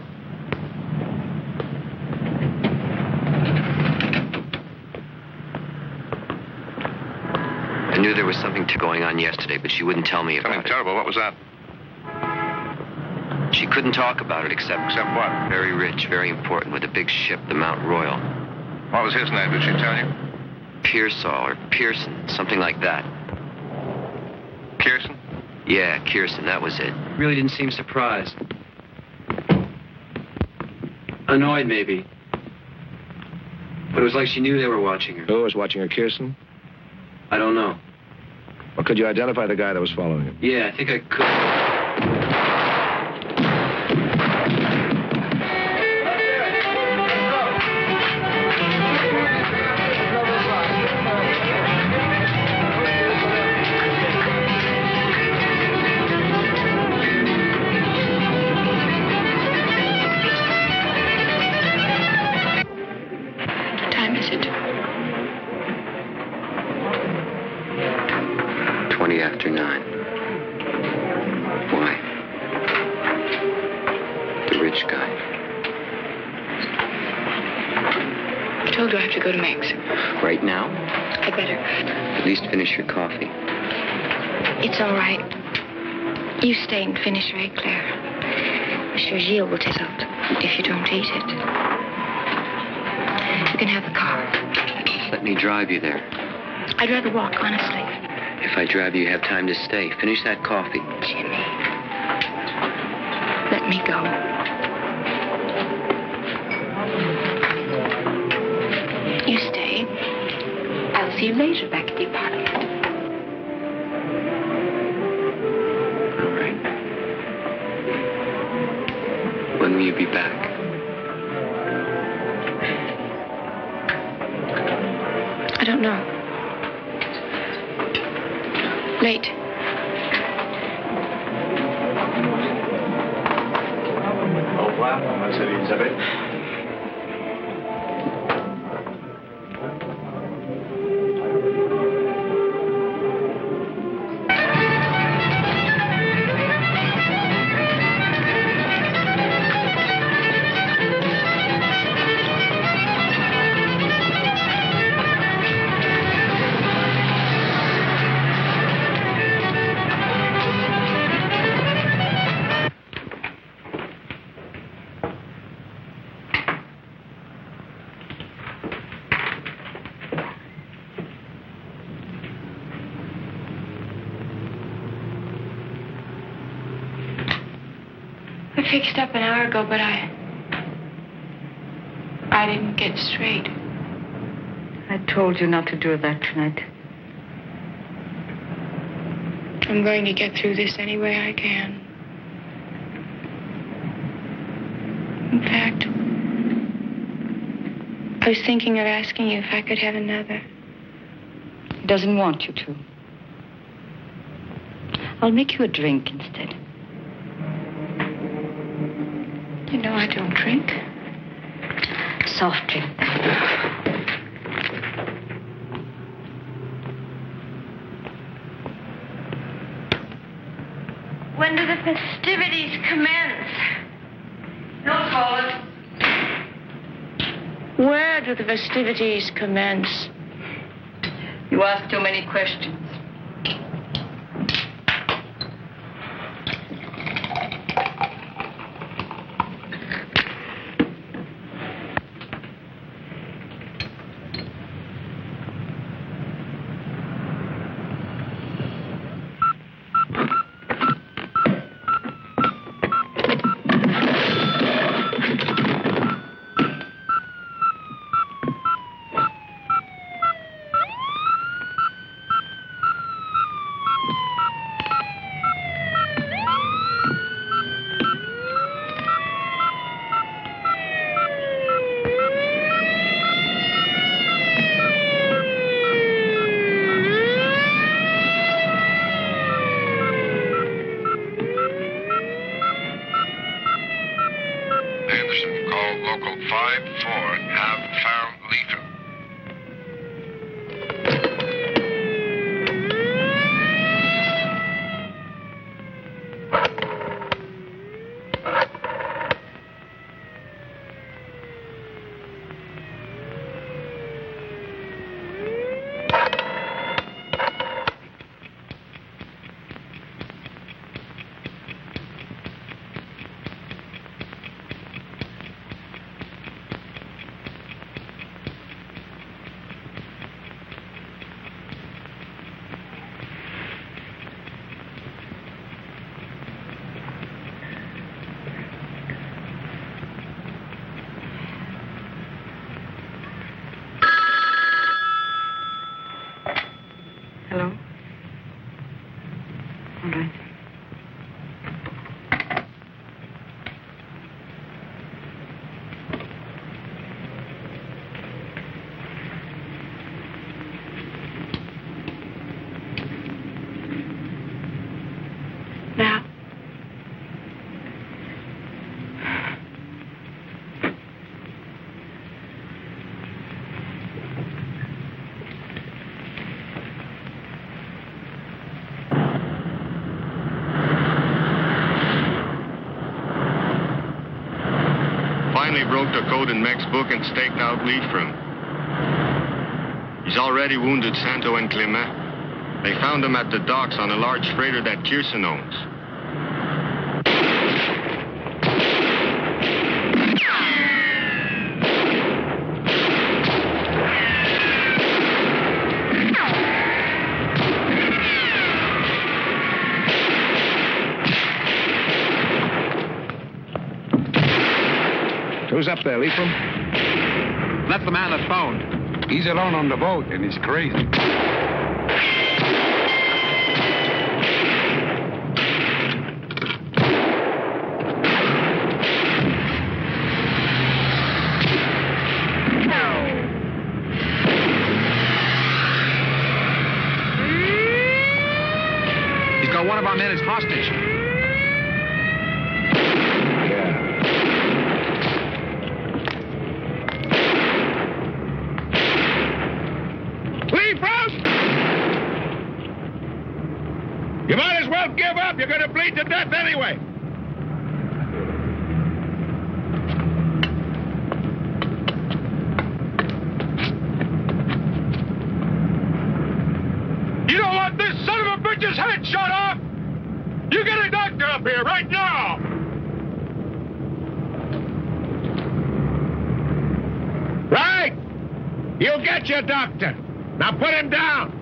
I knew there was something going on yesterday, but she wouldn't tell me about it. Something terrible. What was that? She couldn't talk about it except... Except what? Very rich, very important, with a big ship, the Mount Royal. What was his name? Did she tell you? Pearsall or Pearson, something like that. Pearson? Yeah, Kirsten, that was it. Really didn't seem surprised. Annoyed, maybe. But it was like she knew they were watching her. Who was watching her, Kirsten? I don't know. Well, could you identify the guy that was following him? Yeah, I think I could. 20 after 9. Why? The rich guy. I told you I have to go to Meg's. Right now? I better. At least finish your coffee. It's all right. You stay and finish your eclair. Monsieur Gilles will take out if you don't eat it. You can have the car. Let me drive you there. I'd rather walk, honestly. If I drive you, you have time to stay. Finish that coffee. Jimmy. Let me go. You stay. I'll see you later back at the apartment. All right. When will you be back? I don't know. Late. Au revoir, mademoiselle Elisabeth. I fixed up an hour ago, but I didn't get straight. I told you not to do that tonight. I'm going to get through this any way I can. In fact, I was thinking of asking you if I could have another. He doesn't want you to. I'll make you a drink instead. You know I don't drink. Soft drink. When do the festivities commence? Don't call it. Where do the festivities commence? You ask too many questions. broke the code in Meg's book and staked out Leitrim. He's already wounded Santo and Clement. They found him at the docks on a large freighter that Kirsten owns. Who's up there, Leitrim? That's the man that's found. He's alone on the boat, and he's crazy. He's got one of our men as hostage. You might as well give up. You're going to bleed to death anyway. You don't want this son of a bitch's head shot off? You get a doctor up here right now. Right. You'll get your doctor. Now put him down.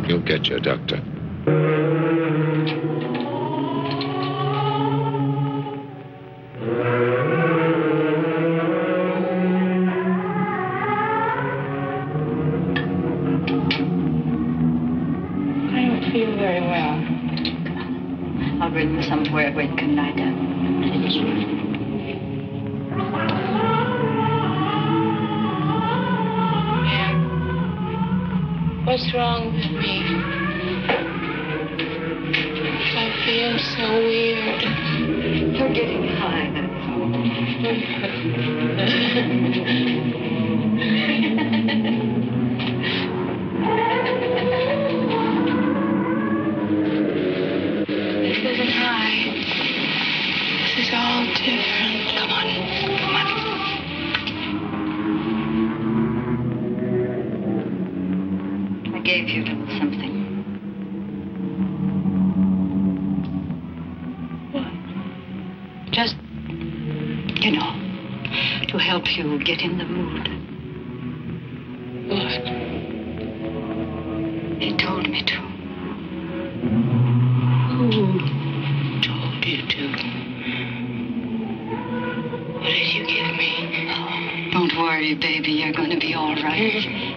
You'll get your doctor. I don't feel very well. I'll bring you somewhere where you can lie down. What's wrong with me? I feel so weird. You're getting high, that's all. This isn't high. This is all different. Come on. Come on. Gave you a little something. What? Just, you know, to help you get in the mood. What? He told me to. Who told you to? What did you give me? Don't worry, baby. You're going to be all right.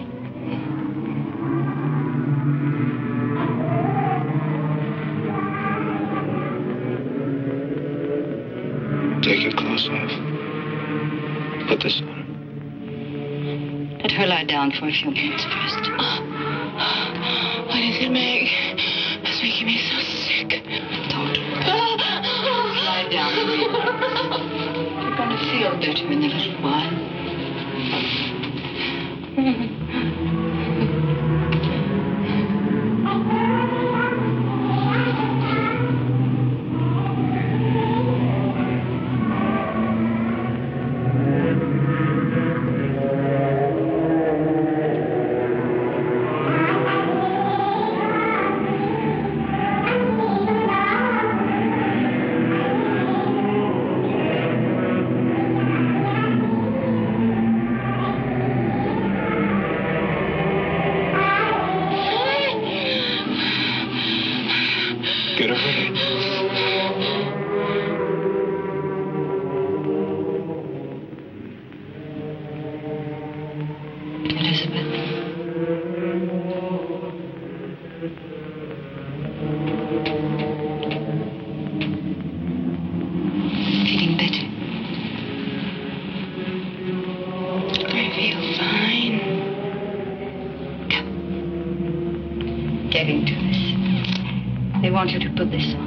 Take your clothes off. Put this on. Let her lie down for a few minutes first. What is it, Meg? It's making me so sick. Don't. Lie down, Rita. You're going to feel better in a little while. Get her ready. Elizabeth. Feeling better? I feel fine. Come. Get into this. They want you to put this on.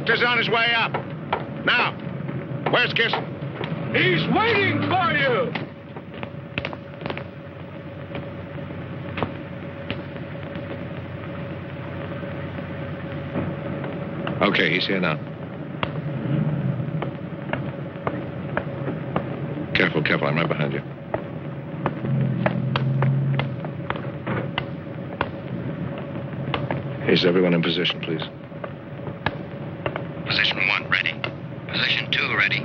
doctor's on his way up. Now, where's Kirsten? He's waiting for you! Okay, he's here now. Careful, careful, I'm right behind you. Is everyone in position, please? Position 1, ready. Position 2, ready.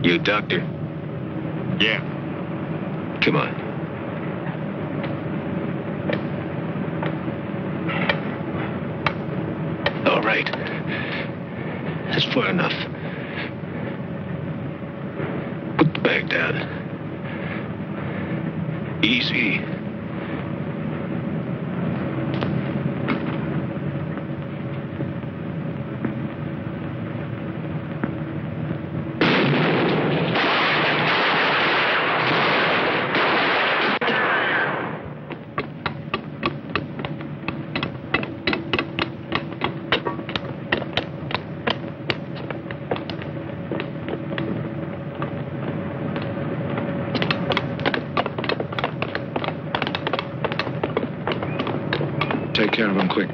You doctor? Yeah. Come on. All right. That's far enough. Put the bag down. Easy. Take care of him quick.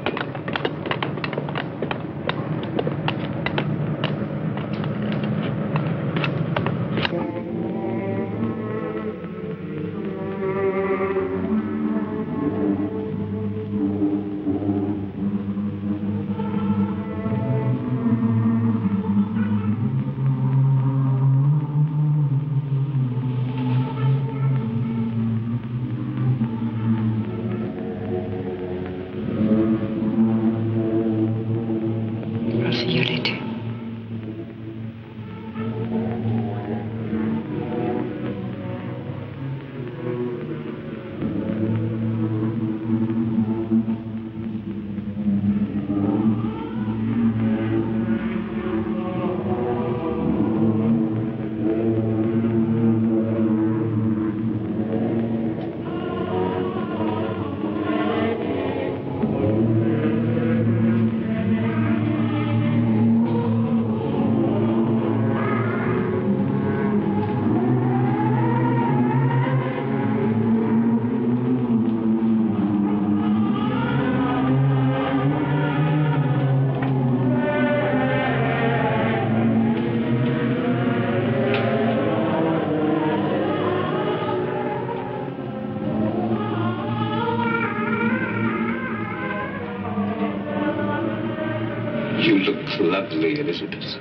You look lovely, Elizabeth.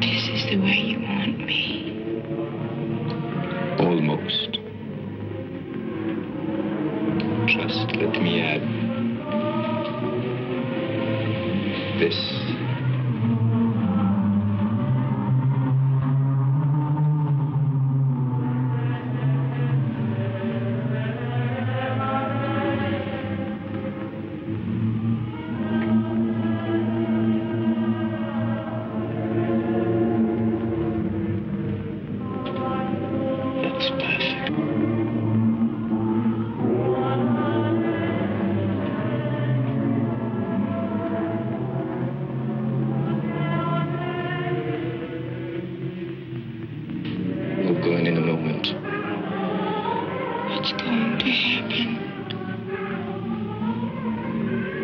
This is the way you want me. Almost. Just let me add this.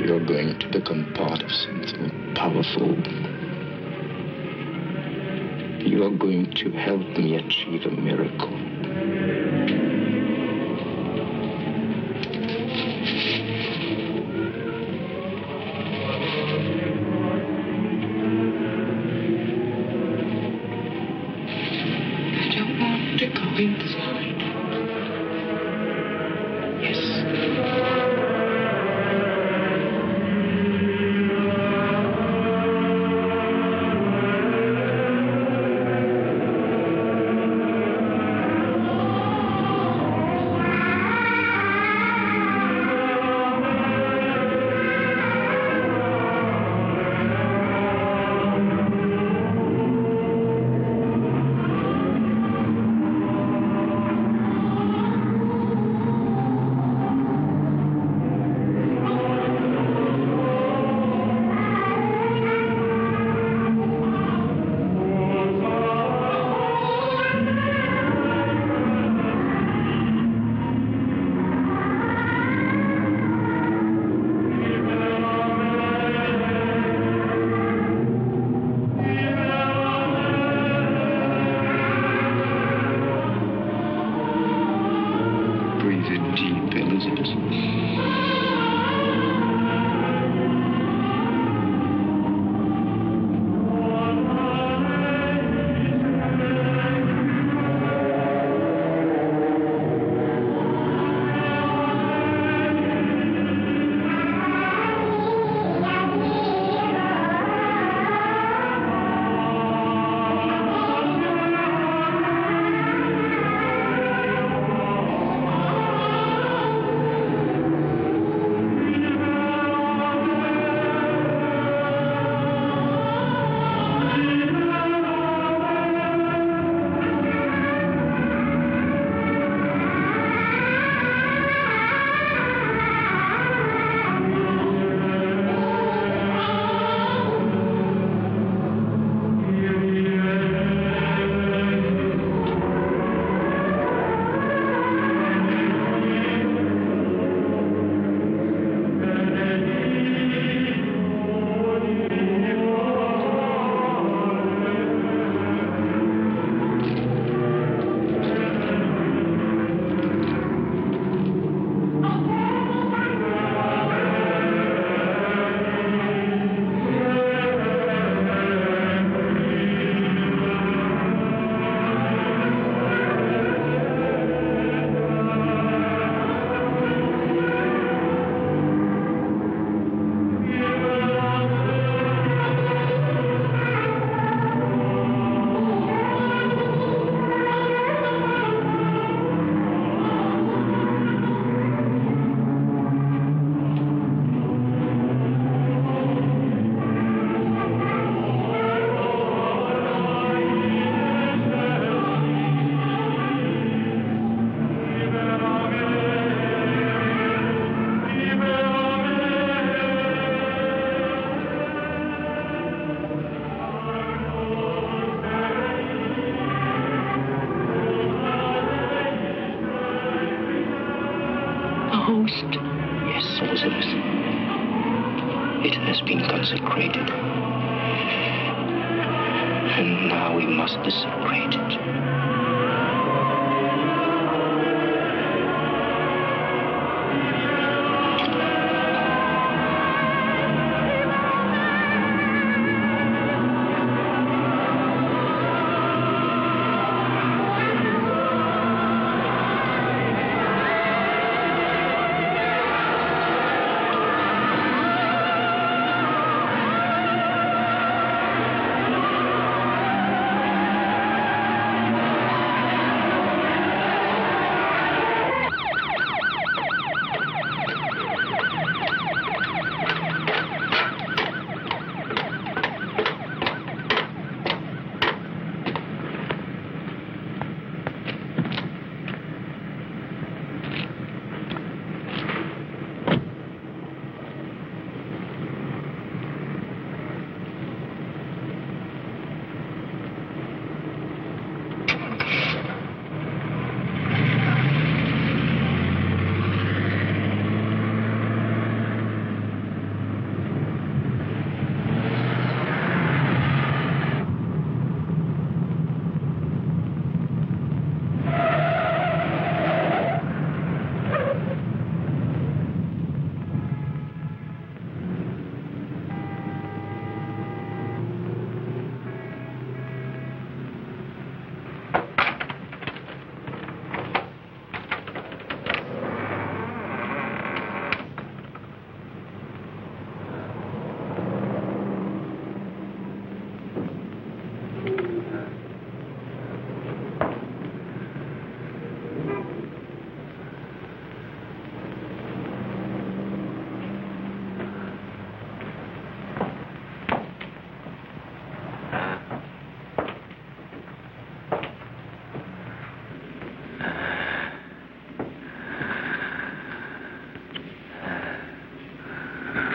You're going to become part of something powerful. You are going to help me achieve a miracle. I don't want to go inside. host. Yes, Elizabeth. It has been consecrated. And now we must desecrate it.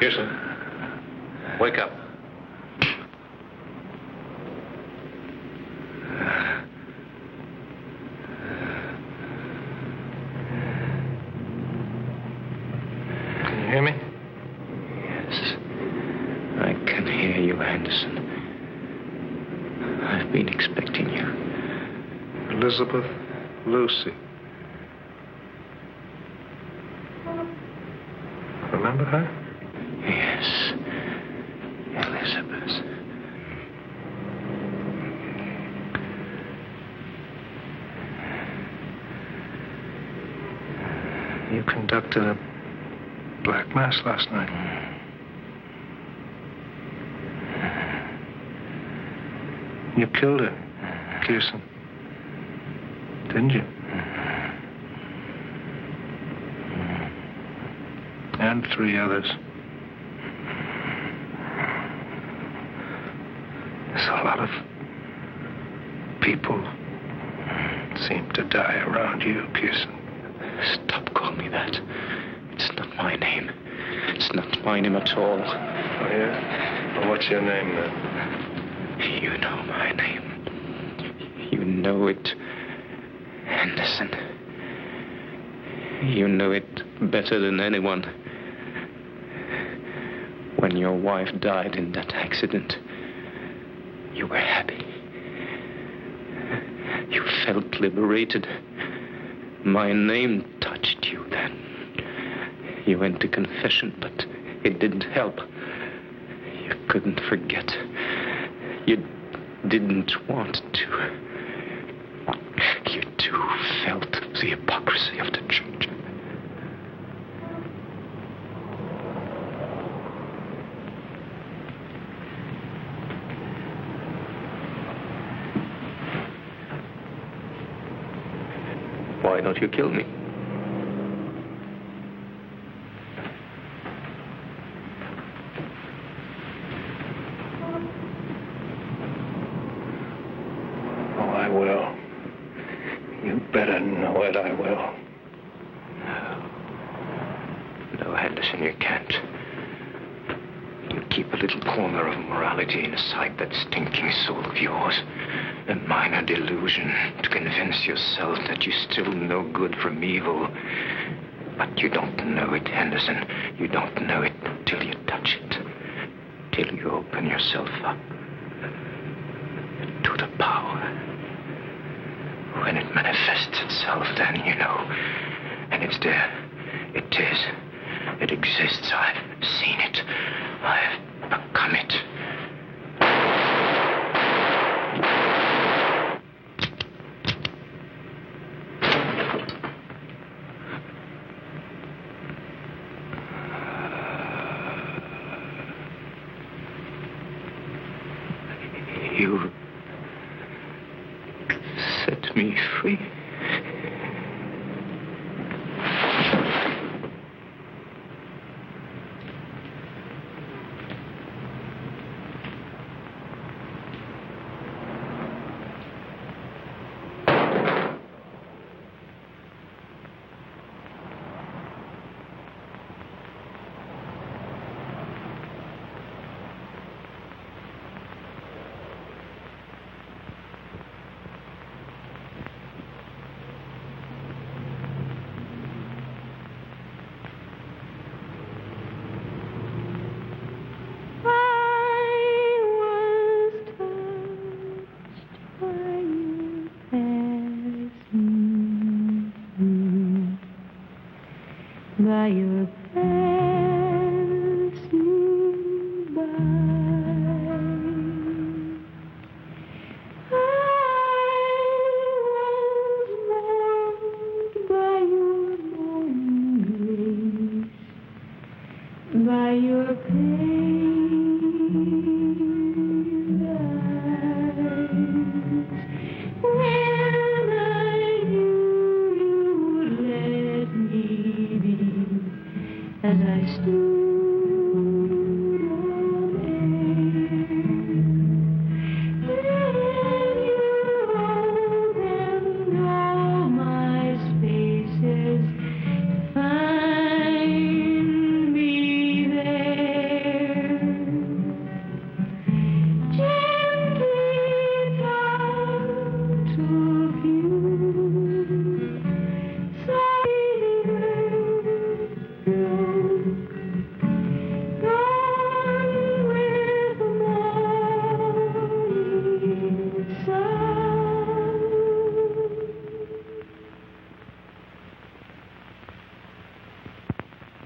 Kirsten, wake up. Can you hear me? Yes, I can hear you, Anderson. I've been expecting you. Elizabeth, Lucy. Remember her? Yes, Elizabeth. You conducted a black mass last night. You killed her, Kirsten. Didn't you? And 3 others. There's a lot of people seem to die around you, Kirsten. Stop calling me that. It's not my name. It's not my name at all. Oh, yeah? Well, what's your name, then? You know my name. You know it, Anderson. You know it better than anyone. When your wife died in that accident, you were happy. You felt liberated. My name touched you then. You went to confession, but it didn't help. You couldn't forget. You didn't want to. You too felt the hypocrisy of the church. Why don't you kill me? Oh, I will. You better know it, I will. No, Henderson, you can't. You keep a little corner of morality inside that stinking soul of yours. A minor delusion to convince yourself that you still know good from evil. But you don't know it, Henderson. You don't know it till you touch it. Till you open yourself up to the power. When it manifests itself, then you know. And it's there. It is. It exists. I've seen it. I've become it. You set me free. By your passing by, I was warmed by your morning grace, by your pale eyes. When I knew you would let me be, as I stood